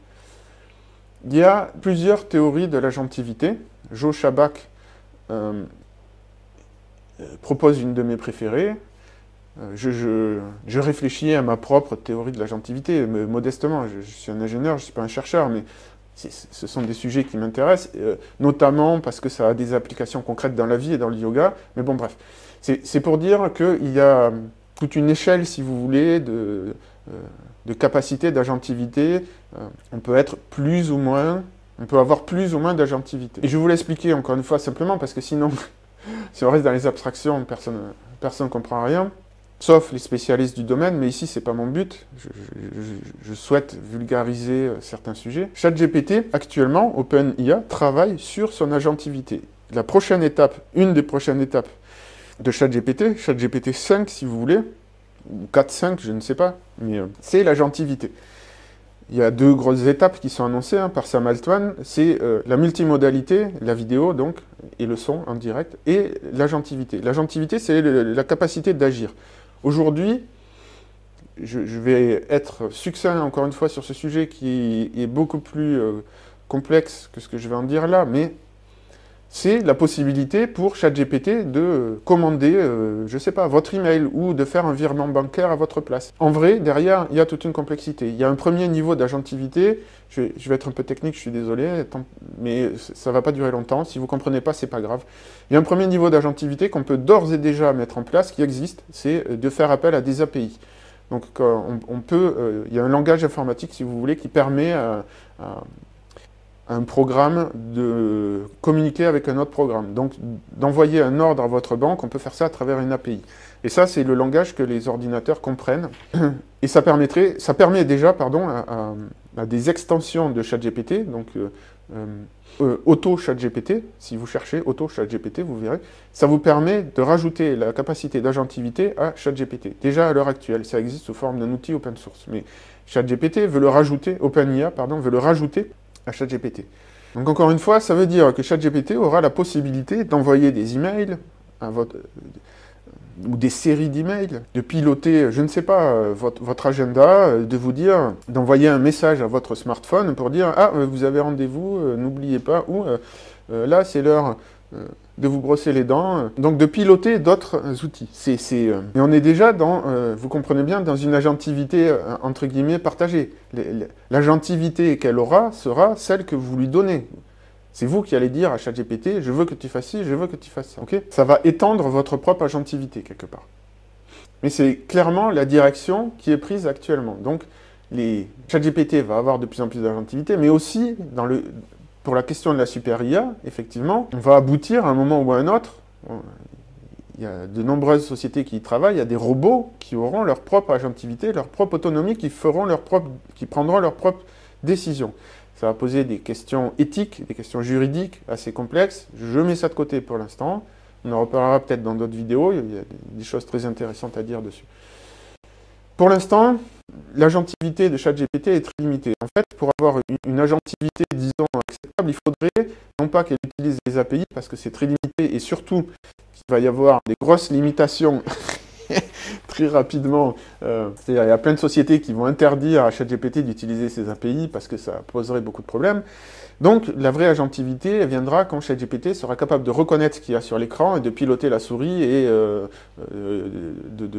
Il y a plusieurs théories de l'agentivité. Joe Schaback propose une de mes préférées. Je réfléchis à ma propre théorie de l'agentivité, modestement. Je suis un ingénieur, je ne suis pas un chercheur, mais ce sont des sujets qui m'intéressent, notamment parce que ça a des applications concrètes dans la vie et dans le yoga. Mais bon, bref. C'est pour dire qu'il y a toute une échelle, si vous voulez, de capacité d'agentivité. On peut être plus ou moins, on peut avoir plus ou moins d'agentivité. Et je vais vous l'expliquer encore une fois simplement, parce que sinon, si on reste dans les abstractions, personne ne comprend rien. Sauf les spécialistes du domaine, mais ici, ce n'est pas mon but. Je souhaite vulgariser certains sujets. ChatGPT, actuellement, OpenIA, travaille sur son agentivité. La prochaine étape, une des prochaines étapes de ChatGPT, ChatGPT 5, si vous voulez, ou 4.5, je ne sais pas, mais c'est l'agentivité. Il y a deux grosses étapes qui sont annoncées par Sam Altman, c'est la multimodalité, la vidéo donc, et le son en direct, et l'agentivité. L'agentivité, c'est la capacité d'agir. Aujourd'hui, je vais être succinct encore une fois sur ce sujet qui est beaucoup plus complexe que ce que je vais en dire là, mais c'est la possibilité pour ChatGPT de commander, je ne sais pas, votre email ou de faire un virement bancaire à votre place. En vrai, derrière, il y a toute une complexité. Il y a un premier niveau d'agentivité, je vais être un peu technique, je suis désolé, mais ça ne va pas durer longtemps. Si vous ne comprenez pas, ce n'est pas grave. Il y a un premier niveau d'agentivité qu'on peut d'ores et déjà mettre en place, qui existe, c'est de faire appel à des API. Donc il y a un langage informatique, si vous voulez, qui permet à un programme de communiquer avec un autre programme. Donc, d'envoyer un ordre à votre banque, on peut faire ça à travers une API. Et ça, c'est le langage que les ordinateurs comprennent. Et ça permet déjà, à des extensions de ChatGPT, donc Auto-ChatGPT, si vous cherchez Auto-ChatGPT, vous verrez, ça vous permet de rajouter la capacité d'agentivité à ChatGPT. Déjà à l'heure actuelle, ça existe sous forme d'un outil open source. Mais ChatGPT veut le rajouter, OpenIA, veut le rajouter à ChatGPT. Donc encore une fois, ça veut dire que ChatGPT aura la possibilité d'envoyer des emails ou des séries d'emails, de piloter, je ne sais pas, votre agenda, de vous dire, d'envoyer un message à votre smartphone pour dire « Ah, vous avez rendez-vous, n'oubliez pas » ou « Là, c'est l'heure de vous brosser les dents ». Donc de piloter d'autres outils. Et on est déjà dans, vous comprenez bien, dans une agentivité, entre guillemets, partagée. L'agentivité qu'elle aura sera celle que vous lui donnez. C'est vous qui allez dire à ChatGPT, je veux que tu fasses ci, je veux que tu fasses ça. Okay, ça va étendre votre propre agentivité quelque part. Mais c'est clairement la direction qui est prise actuellement. Donc, ChatGPT va avoir de plus en plus d'agentivité, mais aussi, pour la question de la super IA, effectivement, on va aboutir à un moment ou à un autre. Il y a de nombreuses sociétés qui y travaillent, il y a des robots qui auront leur propre agentivité, leur propre autonomie, qui prendront leurs propres décisions. Ça va poser des questions éthiques, des questions juridiques assez complexes. Je mets ça de côté pour l'instant. On en reparlera peut-être dans d'autres vidéos. Il y a des choses très intéressantes à dire dessus. Pour l'instant, l'agentivité de ChatGPT est très limitée. En fait, pour avoir une agentivité, disons, acceptable, il faudrait non pas qu'elle utilise les API, parce que c'est très limité, et surtout qu'il va y avoir des grosses limitations très rapidement. C'est-à-dire, il y a plein de sociétés qui vont interdire à ChatGPT d'utiliser ces API parce que ça poserait beaucoup de problèmes. Donc, la vraie agentivité, elle viendra quand ChatGPT sera capable de reconnaître ce qu'il y a sur l'écran et de piloter la souris et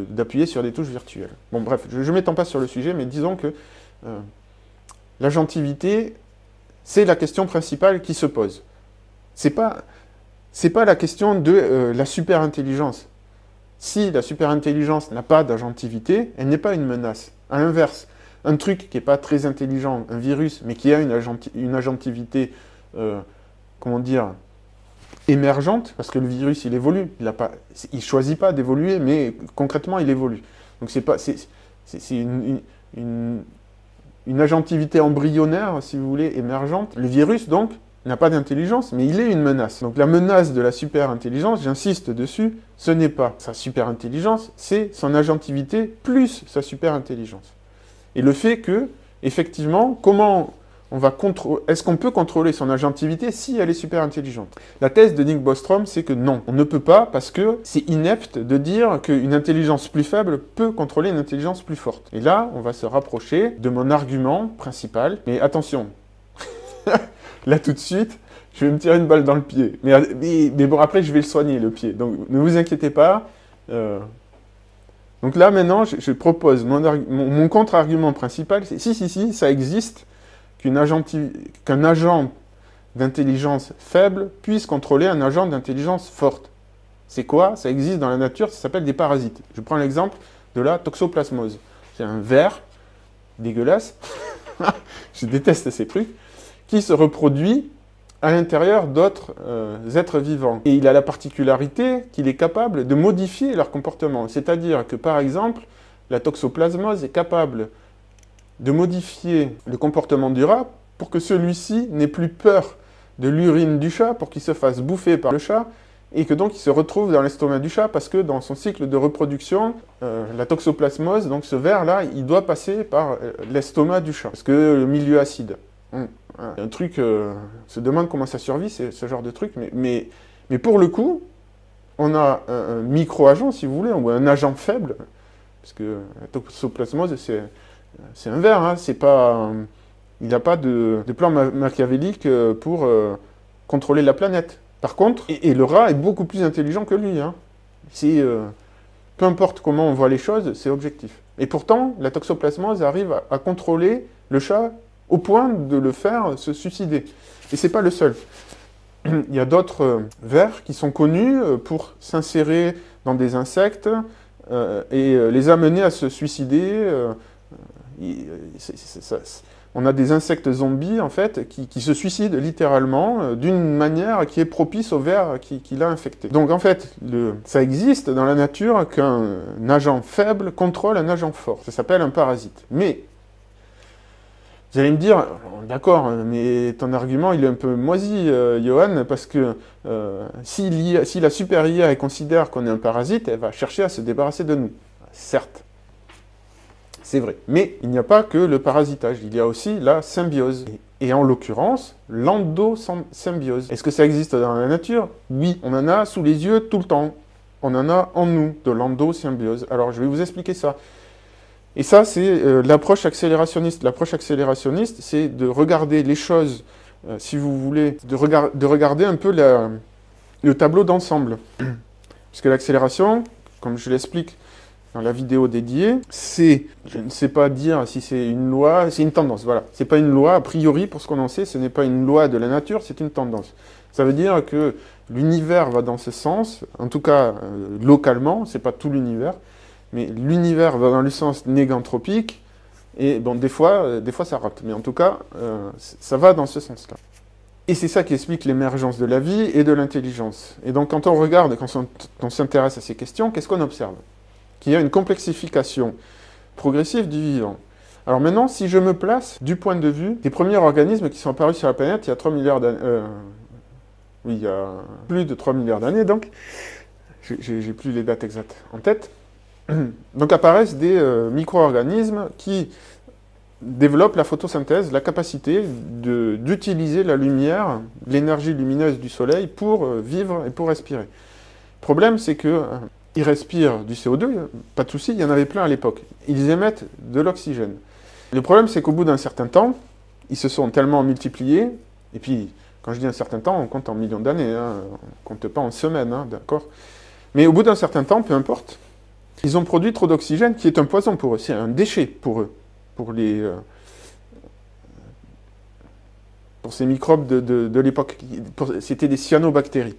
d'appuyer sur des touches virtuelles. Bon, bref, je ne m'étends pas sur le sujet, mais disons que l'agentivité, c'est la question principale qui se pose. C'est pas la question de la super-intelligence. Si la super-intelligence n'a pas d'agentivité, elle n'est pas une menace. À l'inverse, un truc qui n'est pas très intelligent, un virus, mais qui a une agentivité, comment dire, émergente, parce que le virus, il évolue. Il choisit pas d'évoluer, mais concrètement, il évolue. Donc c'est une agentivité embryonnaire, si vous voulez, émergente. Le virus, donc, n'a pas d'intelligence, mais il est une menace. Donc la menace de la super-intelligence, j'insiste dessus, ce n'est pas sa super-intelligence, c'est son agentivité plus sa super-intelligence. Et le fait que, effectivement, est-ce qu'on peut contrôler son agentivité si elle est super-intelligente? La thèse de Nick Bostrom, c'est que non, on ne peut pas, parce que c'est inepte de dire qu'une intelligence plus faible peut contrôler une intelligence plus forte. Et là, on va se rapprocher de mon argument principal. Mais attention, là tout de suite, je vais me tirer une balle dans le pied. Mais bon, après, je vais le soigner, le pied. Donc, ne vous inquiétez pas. Donc là, maintenant, je propose mon contre-argument principal, c'est si, ça existe, qu'un agent d'intelligence faible puisse contrôler un agent d'intelligence forte. C'est quoi? Ça existe dans la nature, ça s'appelle des parasites. Je prends l'exemple de la toxoplasmose. C'est un ver dégueulasse, je déteste ces trucs, qui se reproduit à l'intérieur d'autres êtres vivants. Et il a la particularité qu'il est capable de modifier leur comportement. C'est-à-dire que, par exemple, la toxoplasmose est capable de modifier le comportement du rat pour que celui-ci n'ait plus peur de l'urine du chat, pour qu'il se fasse bouffer par le chat, et que donc il se retrouve dans l'estomac du chat, parce que dans son cycle de reproduction, la toxoplasmose, donc ce ver-là, il doit passer par l'estomac du chat, parce que le milieu acide. Un truc, se demande comment ça survit, ce genre de truc, mais pour le coup, on a un micro-agent, si vous voulez, ou un agent faible, parce que la toxoplasmose, c'est un ver, hein, c'est pas, il n'a pas de plan machiavélique pour contrôler la planète. Par contre, et le rat est beaucoup plus intelligent que lui. Hein. Peu importe comment on voit les choses, c'est objectif. Et pourtant, la toxoplasmose arrive à contrôler le chat au point de le faire se suicider. Et c'est pas le seul. Il y a d'autres vers qui sont connus pour s'insérer dans des insectes et les amener à se suicider. On a des insectes zombies, en fait, qui se suicident littéralement d'une manière qui est propice au ver qui l'a infecté. Donc, en fait, ça existe dans la nature qu'un agent faible contrôle un agent fort. Ça s'appelle un parasite. Mais, vous allez me dire, d'accord, mais ton argument, il est un peu moisi, Johan, parce que si la super IA elle considère qu'on est un parasite, elle va chercher à se débarrasser de nous. Certes. C'est vrai. Mais il n'y a pas que le parasitage, il y a aussi la symbiose. Et en l'occurrence, l'endosymbiose. Est-ce que ça existe dans la nature? Oui, on en a sous les yeux tout le temps. On en a en nous, de l'endosymbiose. Alors, je vais vous expliquer ça. Et ça, c'est l'approche accélérationniste. L'approche accélérationniste, c'est de regarder les choses, si vous voulez, de regarder un peu le tableau d'ensemble. Puisque l'accélération, comme je l'explique dans la vidéo dédiée, c'est, je ne sais pas dire si c'est une loi, c'est une tendance, voilà. C'est pas une loi, a priori, pour ce qu'on en sait, ce n'est pas une loi de la nature, c'est une tendance. Ça veut dire que l'univers va dans ce sens, en tout cas localement, c'est pas tout l'univers, mais l'univers va dans le sens néganthropique, et bon, des fois ça rate, mais en tout cas, ça va dans ce sens-là. Et c'est ça qui explique l'émergence de la vie et de l'intelligence. Et donc quand on regarde, quand on s'intéresse à ces questions, qu'est-ce qu'on observe? Qu'il y a une complexification progressive du vivant. Alors maintenant, si je me place du point de vue des premiers organismes qui sont apparus sur la planète il y a 3 milliards d'années, oui, il y a plus de 3 milliards d'années, donc, j'ai plus les dates exactes en tête, donc apparaissent des micro-organismes qui développent la photosynthèse, la capacité d'utiliser la lumière, l'énergie lumineuse du soleil pour vivre et pour respirer. Le problème, c'est que ils respirent du CO2, pas de souci, il y en avait plein à l'époque. Ils émettent de l'oxygène. Le problème, c'est qu'au bout d'un certain temps, ils se sont tellement multipliés, et puis, quand je dis un certain temps, on compte en millions d'années, hein, on ne compte pas en semaines, hein, d'accord? Mais au bout d'un certain temps, peu importe, ils ont produit trop d'oxygène, qui est un poison pour eux, c'est un déchet pour eux, pour ces microbes de l'époque. C'était des cyanobactéries.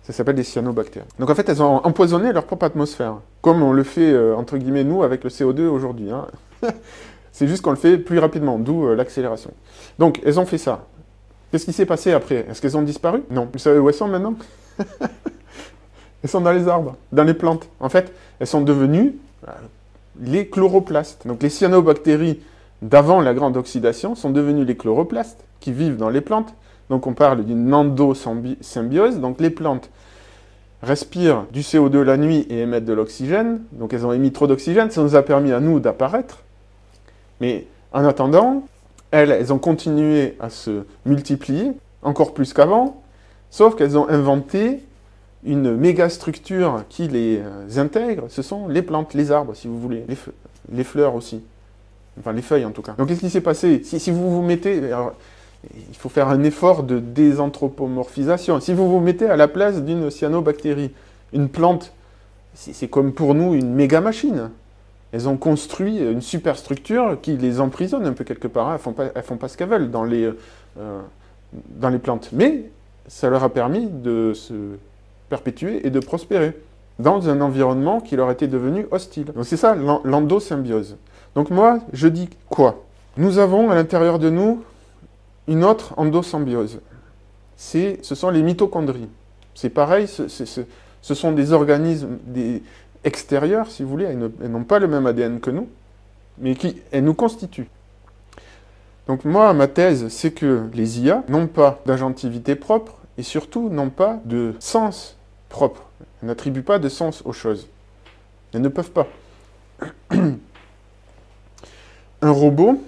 Ça s'appelle des cyanobactéries. Donc en fait, elles ont empoisonné leur propre atmosphère, comme on le fait, entre guillemets, nous, avec le CO2 aujourd'hui. Hein. C'est juste qu'on le fait plus rapidement, d'où l'accélération. Donc, elles ont fait ça. Qu'est-ce qui s'est passé après? Est-ce qu'elles ont disparu? Non. Vous savez où elles sont maintenant? Elles sont dans les arbres, dans les plantes. En fait, elles sont devenues les chloroplastes. Donc les cyanobactéries d'avant la grande oxydation sont devenues les chloroplastes qui vivent dans les plantes. Donc on parle d'une endosymbiose. Donc les plantes respirent du CO2 la nuit et émettent de l'oxygène. Donc elles ont émis trop d'oxygène, ça nous a permis à nous d'apparaître. Mais en attendant, elles ont continué à se multiplier, encore plus qu'avant, sauf qu'elles ont inventé une méga structure qui les intègre, ce sont les plantes, les arbres, si vous voulez, les fleurs aussi. Enfin, les feuilles en tout cas. Donc qu'est-ce qui s'est passé? Si vous vous mettez... Alors, il faut faire un effort de désanthropomorphisation. Si vous vous mettez à la place d'une cyanobactérie, une plante, c'est comme pour nous une méga machine. Elles ont construit une superstructure qui les emprisonne un peu quelque part. Elles font pas ce qu'elles veulent dans les plantes. Mais ça leur a permis de se perpétuer et de prospérer dans un environnement qui leur était devenu hostile. Donc c'est ça l'endosymbiose. Donc moi, je dis quoi? Nous avons à l'intérieur de nous une autre endosymbiose. Ce sont les mitochondries. C'est pareil, ce sont des organismes extérieurs, si vous voulez, elles n'ont pas le même ADN que nous, mais elles nous constituent. Donc moi, ma thèse, c'est que les IA n'ont pas d'agentivité propre, et surtout n'ont pas de sens propre. Elles n'attribuent pas de sens aux choses. Elles ne peuvent pas. Un robot,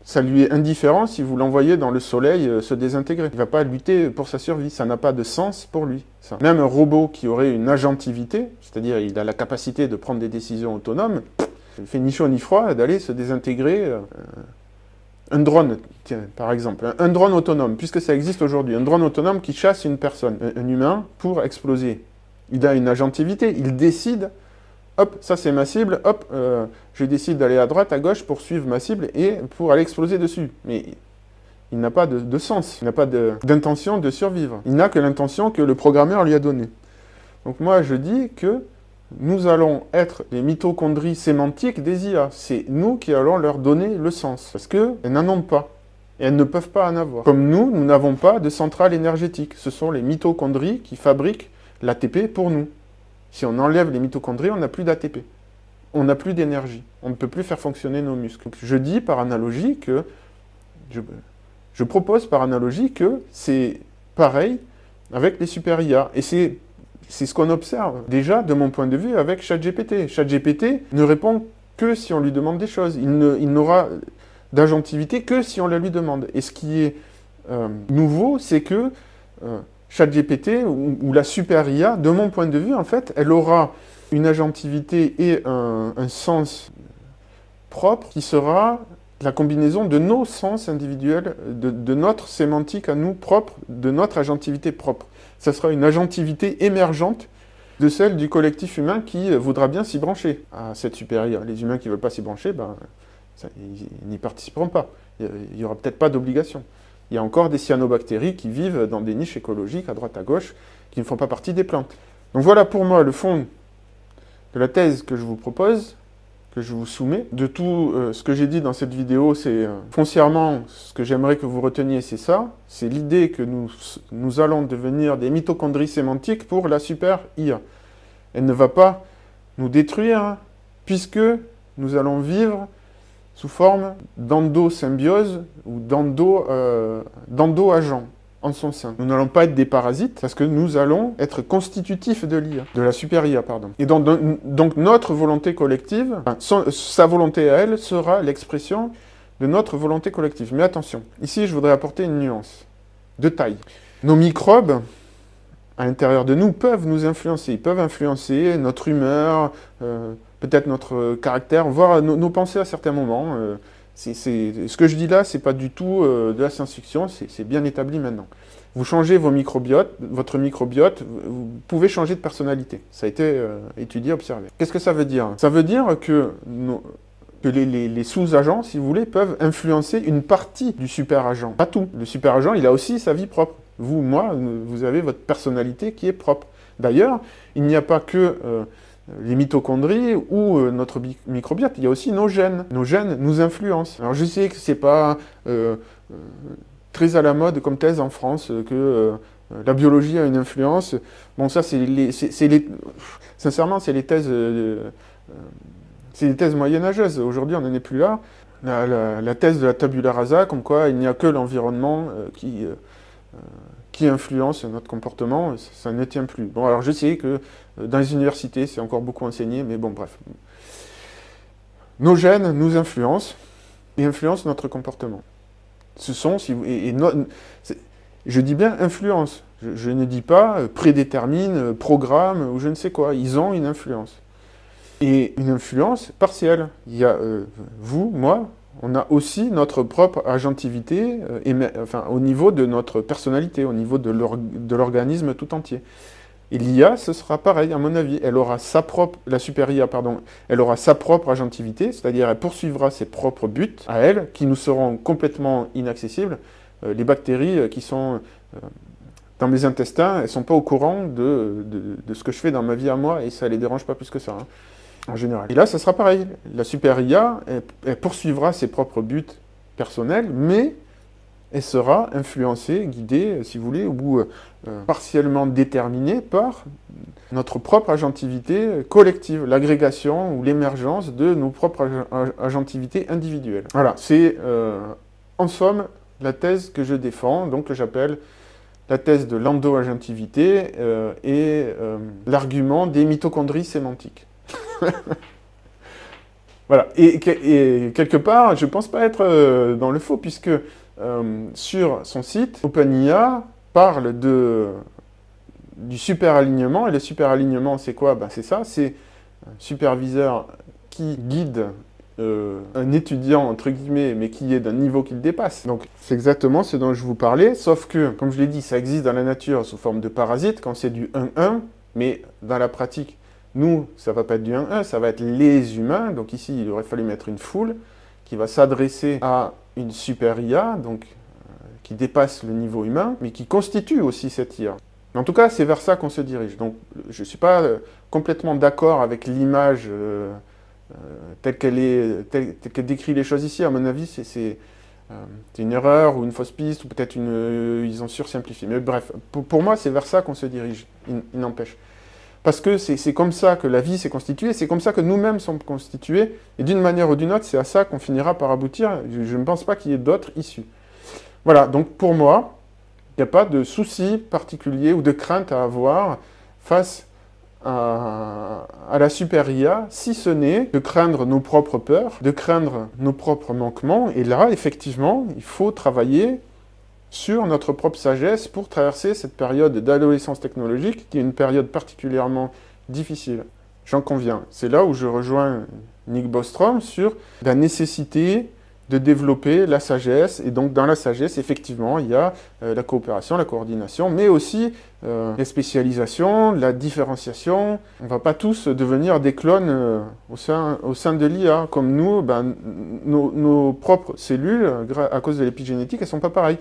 ça lui est indifférent si vous l'envoyez dans le soleil se désintégrer. Il ne va pas lutter pour sa survie, ça n'a pas de sens pour lui. Ça. Même un robot qui aurait une agentivité, c'est-à-dire il a la capacité de prendre des décisions autonomes, il fait ni chaud ni froid d'aller se désintégrer. Un drone, tiens, par exemple, un drone autonome, puisque ça existe aujourd'hui, un drone autonome qui chasse une personne, un humain, pour exploser. Il a une agentivité, il décide, hop, ça c'est ma cible, hop, je décide d'aller à droite, à gauche pour suivre ma cible et pour aller exploser dessus. Mais il n'a pas de sens, il n'a pas d'intention de survivre. Il n'a que l'intention que le programmeur lui a donnée. Donc moi je dis que nous allons être les mitochondries sémantiques des IA. C'est nous qui allons leur donner le sens. Parce qu'elles n'en ont pas. Et elles ne peuvent pas en avoir. Comme nous n'avons pas de centrale énergétique. Ce sont les mitochondries qui fabriquent l'ATP pour nous. Si on enlève les mitochondries, on n'a plus d'ATP. On n'a plus d'énergie. On ne peut plus faire fonctionner nos muscles. Donc je dis par analogie que... Je propose par analogie que c'est pareil avec les super IA. Et c'est ce qu'on observe déjà, de mon point de vue, avec ChatGPT. ChatGPT ne répond que si on lui demande des choses. Il n'aura d'agentivité que si on la lui demande. Et ce qui est nouveau, c'est que ChatGPT ou la super IA, de mon point de vue, en fait, elle aura une agentivité et un sens propre qui sera la combinaison de nos sens individuels, de notre sémantique à nous propre, de notre agentivité propre. Ça sera une agentivité émergente de celle du collectif humain qui voudra bien s'y brancher à cette super IA. Les humains qui ne veulent pas s'y brancher, ils n'y participeront pas. Il n'y aura peut-être pas d'obligation. Il y a encore des cyanobactéries qui vivent dans des niches écologiques à droite à gauche, qui ne font pas partie des plantes. Donc voilà pour moi le fond de la thèse que je vous propose, que je vous soumets. De tout ce que j'ai dit dans cette vidéo, c'est foncièrement ce que j'aimerais que vous reteniez, c'est ça. C'est l'idée que nous allons devenir des mitochondries sémantiques pour la super IA. Elle ne va pas nous détruire, puisque nous allons vivre sous forme d'endosymbiose ou d'endo-agent en son sein. Nous n'allons pas être des parasites, parce que nous allons être constitutifs de l'IA, de la super IA, pardon. Et donc notre volonté collective, sa volonté à elle, sera l'expression de notre volonté collective. Mais attention, ici je voudrais apporter une nuance de taille. Nos microbes, à l'intérieur de nous, peuvent nous influencer. Ils peuvent influencer notre humeur, peut-être notre caractère, voire nos pensées à certains moments. Ce que je dis là, c'est pas du tout de la science-fiction, c'est bien établi maintenant. Vous changez votre microbiote, vous pouvez changer de personnalité. Ça a été étudié, observé. Qu'est-ce que ça veut dire? Ça veut dire que les sous-agents, si vous voulez, peuvent influencer une partie du super-agent. Pas tout. Le super-agent, il a aussi sa vie propre. Vous, moi, vous avez votre personnalité qui est propre. D'ailleurs, il n'y a pas que les mitochondries ou notre microbiote, il y a aussi nos gènes. Nos gènes nous influencent. Alors je sais que c'est pas très à la mode comme thèse en France, que la biologie a une influence. Bon, ça, sincèrement, c'est les thèses moyenâgeuses. Aujourd'hui, on n'en est plus là. La thèse de la tabula rasa, comme quoi il n'y a que l'environnement qui influence notre comportement, ça ne tient plus. Bon, alors je sais que dans les universités, c'est encore beaucoup enseigné, mais bon, bref. Nos gènes nous influencent et influencent notre comportement. Ce sont, je dis bien influence, je ne dis pas prédétermine, programme ou je ne sais quoi, ils ont une influence. Et une influence partielle. Il y a vous, moi, on a aussi notre propre agentivité au niveau de notre personnalité, au niveau de l'organisme tout entier. Et l'IA, ce sera pareil, à mon avis. La super IA, pardon, elle aura sa propre agentivité, c'est-à-dire elle poursuivra ses propres buts à elle, qui nous seront complètement inaccessibles. Les bactéries qui sont dans mes intestins, elles ne sont pas au courant de ce que je fais dans ma vie à moi, et ça ne les dérange pas plus que ça, hein, en général. Et là, ça sera pareil. La super IA, elle poursuivra ses propres buts personnels, mais elle sera influencée, guidée, si vous voulez, ou partiellement déterminée par notre propre agentivité collective, l'agrégation ou l'émergence de nos propres agentivités individuelles. Voilà, c'est en somme la thèse que je défends, donc que j'appelle la thèse de l'endo-agentivité et l'argument des mitochondries sémantiques. Voilà, et quelque part, je ne pense pas être dans le faux, puisque sur son site, OpenIA parle du super-alignement, et le super-alignement, c'est quoi? Ben, c'est ça, c'est un superviseur qui guide un étudiant, entre guillemets, mais qui est d'un niveau qu'il dépasse. Donc, c'est exactement ce dont je vous parlais, sauf que, comme je l'ai dit, ça existe dans la nature sous forme de parasites, quand c'est du 1-1, mais dans la pratique, nous, ça ne va pas être du 1-1, ça va être les humains. Donc ici, il aurait fallu mettre une foule qui va s'adresser à une super IA, donc qui dépasse le niveau humain, mais qui constitue aussi cette IA. En tout cas, c'est vers ça qu'on se dirige. Donc, je ne suis pas complètement d'accord avec l'image telle qu'elle décrit les choses ici. À mon avis, c'est une erreur ou une fausse piste, ou peut-être ils ont sursimplifié. Mais bref, pour moi, c'est vers ça qu'on se dirige. Il n'empêche. Parce que c'est comme ça que la vie s'est constituée, c'est comme ça que nous-mêmes sommes constitués, et d'une manière ou d'une autre, c'est à ça qu'on finira par aboutir. Je ne pense pas qu'il y ait d'autres issues. Voilà, donc pour moi, il n'y a pas de souci particulier ou de crainte à avoir face à la super IA, si ce n'est de craindre nos propres peurs, de craindre nos propres manquements, et là, effectivement, il faut travailler sur notre propre sagesse pour traverser cette période d'adolescence technologique, qui est une période particulièrement difficile. J'en conviens. C'est là où je rejoins Nick Bostrom sur la nécessité de développer la sagesse. Et donc, dans la sagesse, effectivement, il y a la coopération, la coordination, mais aussi les spécialisations, la différenciation. On ne va pas tous devenir des clones au sein de l'IA. Comme nous, nos propres cellules, à cause de l'épigénétique, elles ne sont pas pareilles.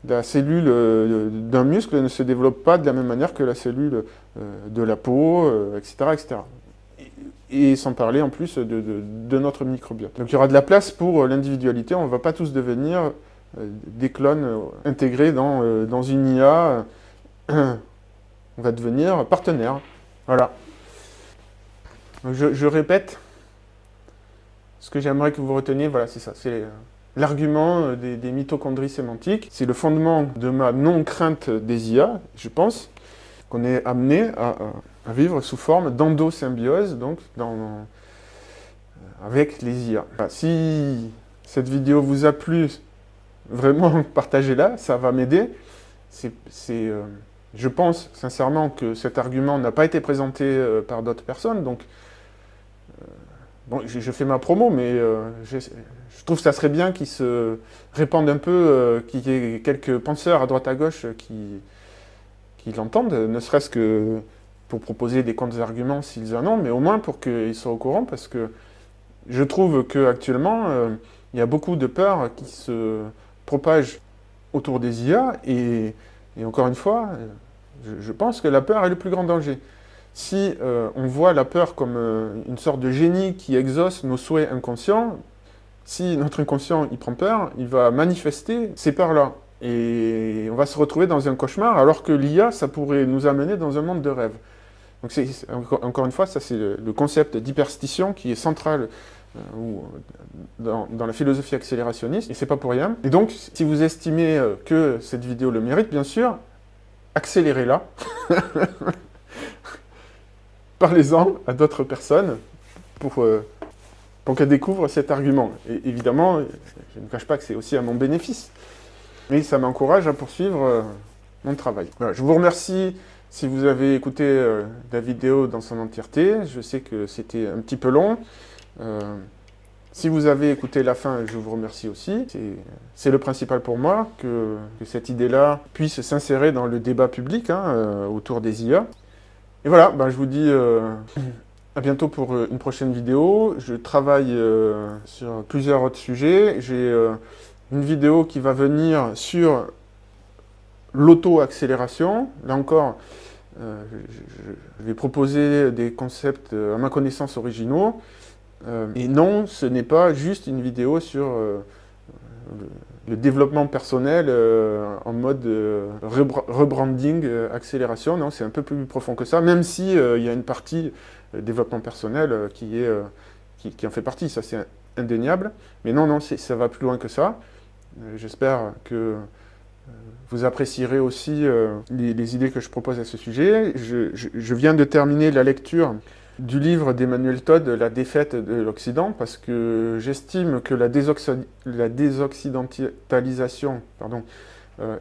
La cellule d'un muscle ne se développe pas de la même manière que la cellule de la peau, etc., etc. Et sans parler en plus de notre microbiote. Donc il y aura de la place pour l'individualité, on ne va pas tous devenir des clones intégrés dans une IA, on va devenir partenaires. Voilà. Je répète, ce que j'aimerais que vous reteniez, voilà, c'est ça, c'est l'argument des mitochondries sémantiques, c'est le fondement de ma non-crainte des IA, je pense, qu'on est amené à vivre sous forme d'endosymbiose, donc avec les IA. Enfin, si cette vidéo vous a plu, vraiment partagez-la, ça va m'aider. Je pense sincèrement que cet argument n'a pas été présenté par d'autres personnes, donc bon, je fais ma promo, mais je trouve que ça serait bien qu'il se répande un peu, qu'il y ait quelques penseurs à droite à gauche qui l'entendent, ne serait-ce que pour proposer des contre-arguments s'ils en ont, mais au moins pour qu'ils soient au courant, parce que je trouve qu'actuellement, il y a beaucoup de peurs qui se propagent autour des IA, et encore une fois, je pense que la peur est le plus grand danger. Si on voit la peur comme une sorte de génie qui exauce nos souhaits inconscients, si notre inconscient il prend peur, il va manifester ces peurs-là. Et on va se retrouver dans un cauchemar, alors que l'IA, ça pourrait nous amener dans un monde de rêve. Donc encore une fois, ça c'est le concept d'hyperstition qui est central dans la philosophie accélérationniste, et c'est pas pour rien. Et donc, si vous estimez que cette vidéo le mérite, bien sûr, accélérez-la. Parlez-en à d'autres personnes pour qu'elles découvrent cet argument. Et évidemment, je ne cache pas que c'est aussi à mon bénéfice. Mais ça m'encourage à poursuivre mon travail. Voilà, je vous remercie si vous avez écouté la vidéo dans son entièreté. Je sais que c'était un petit peu long. Si vous avez écouté la fin, je vous remercie aussi. C'est le principal pour moi, que cette idée-là puisse s'insérer dans le débat public autour des IA. Et voilà, je vous dis à bientôt pour une prochaine vidéo. Je travaille sur plusieurs autres sujets. J'ai une vidéo qui va venir sur l'auto-accélération. Là encore, je vais proposer des concepts à ma connaissance originaux. Et non, ce n'est pas juste une vidéo sur le développement personnel en mode rebranding, accélération. Non, c'est un peu plus profond que ça, même si il y a une partie développement personnel qui en fait partie, ça c'est indéniable. Mais non, ça va plus loin que ça. J'espère que vous apprécierez aussi les idées que je propose à ce sujet. Je viens de terminer la lecture du livre d'Emmanuel Todd, La défaite de l'Occident, parce que j'estime que la désoccidentalisation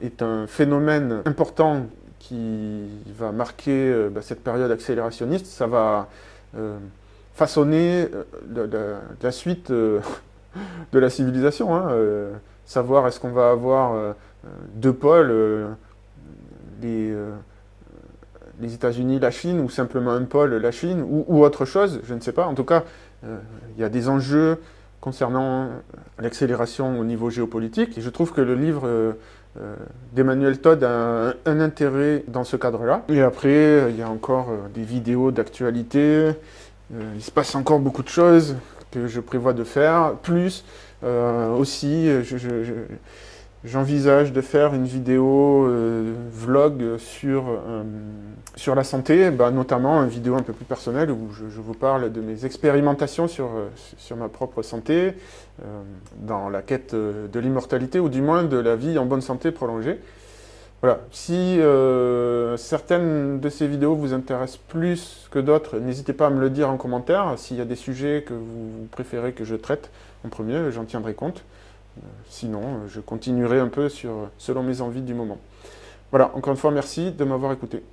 est un phénomène important qui va marquer cette période accélérationniste. Ça va façonner la suite de la civilisation. Savoir est-ce qu'on va avoir deux pôles, les États-Unis, la Chine, ou simplement un pôle, la Chine, ou autre chose, je ne sais pas. En tout cas, il y a des enjeux concernant l'accélération au niveau géopolitique. Et je trouve que le livre d'Emmanuel Todd a un intérêt dans ce cadre-là. Et après, il y a encore des vidéos d'actualité. Il se passe encore beaucoup de choses que je prévois de faire. Plus, aussi, j'envisage de faire une vidéo vlog sur la santé, notamment une vidéo un peu plus personnelle où je vous parle de mes expérimentations sur ma propre santé, dans la quête de l'immortalité, ou du moins de la vie en bonne santé prolongée. Voilà, si certaines de ces vidéos vous intéressent plus que d'autres, n'hésitez pas à me le dire en commentaire. S'il y a des sujets que vous préférez que je traite en premier, j'en tiendrai compte. Sinon, je continuerai un peu selon mes envies du moment. Voilà, encore une fois, merci de m'avoir écouté.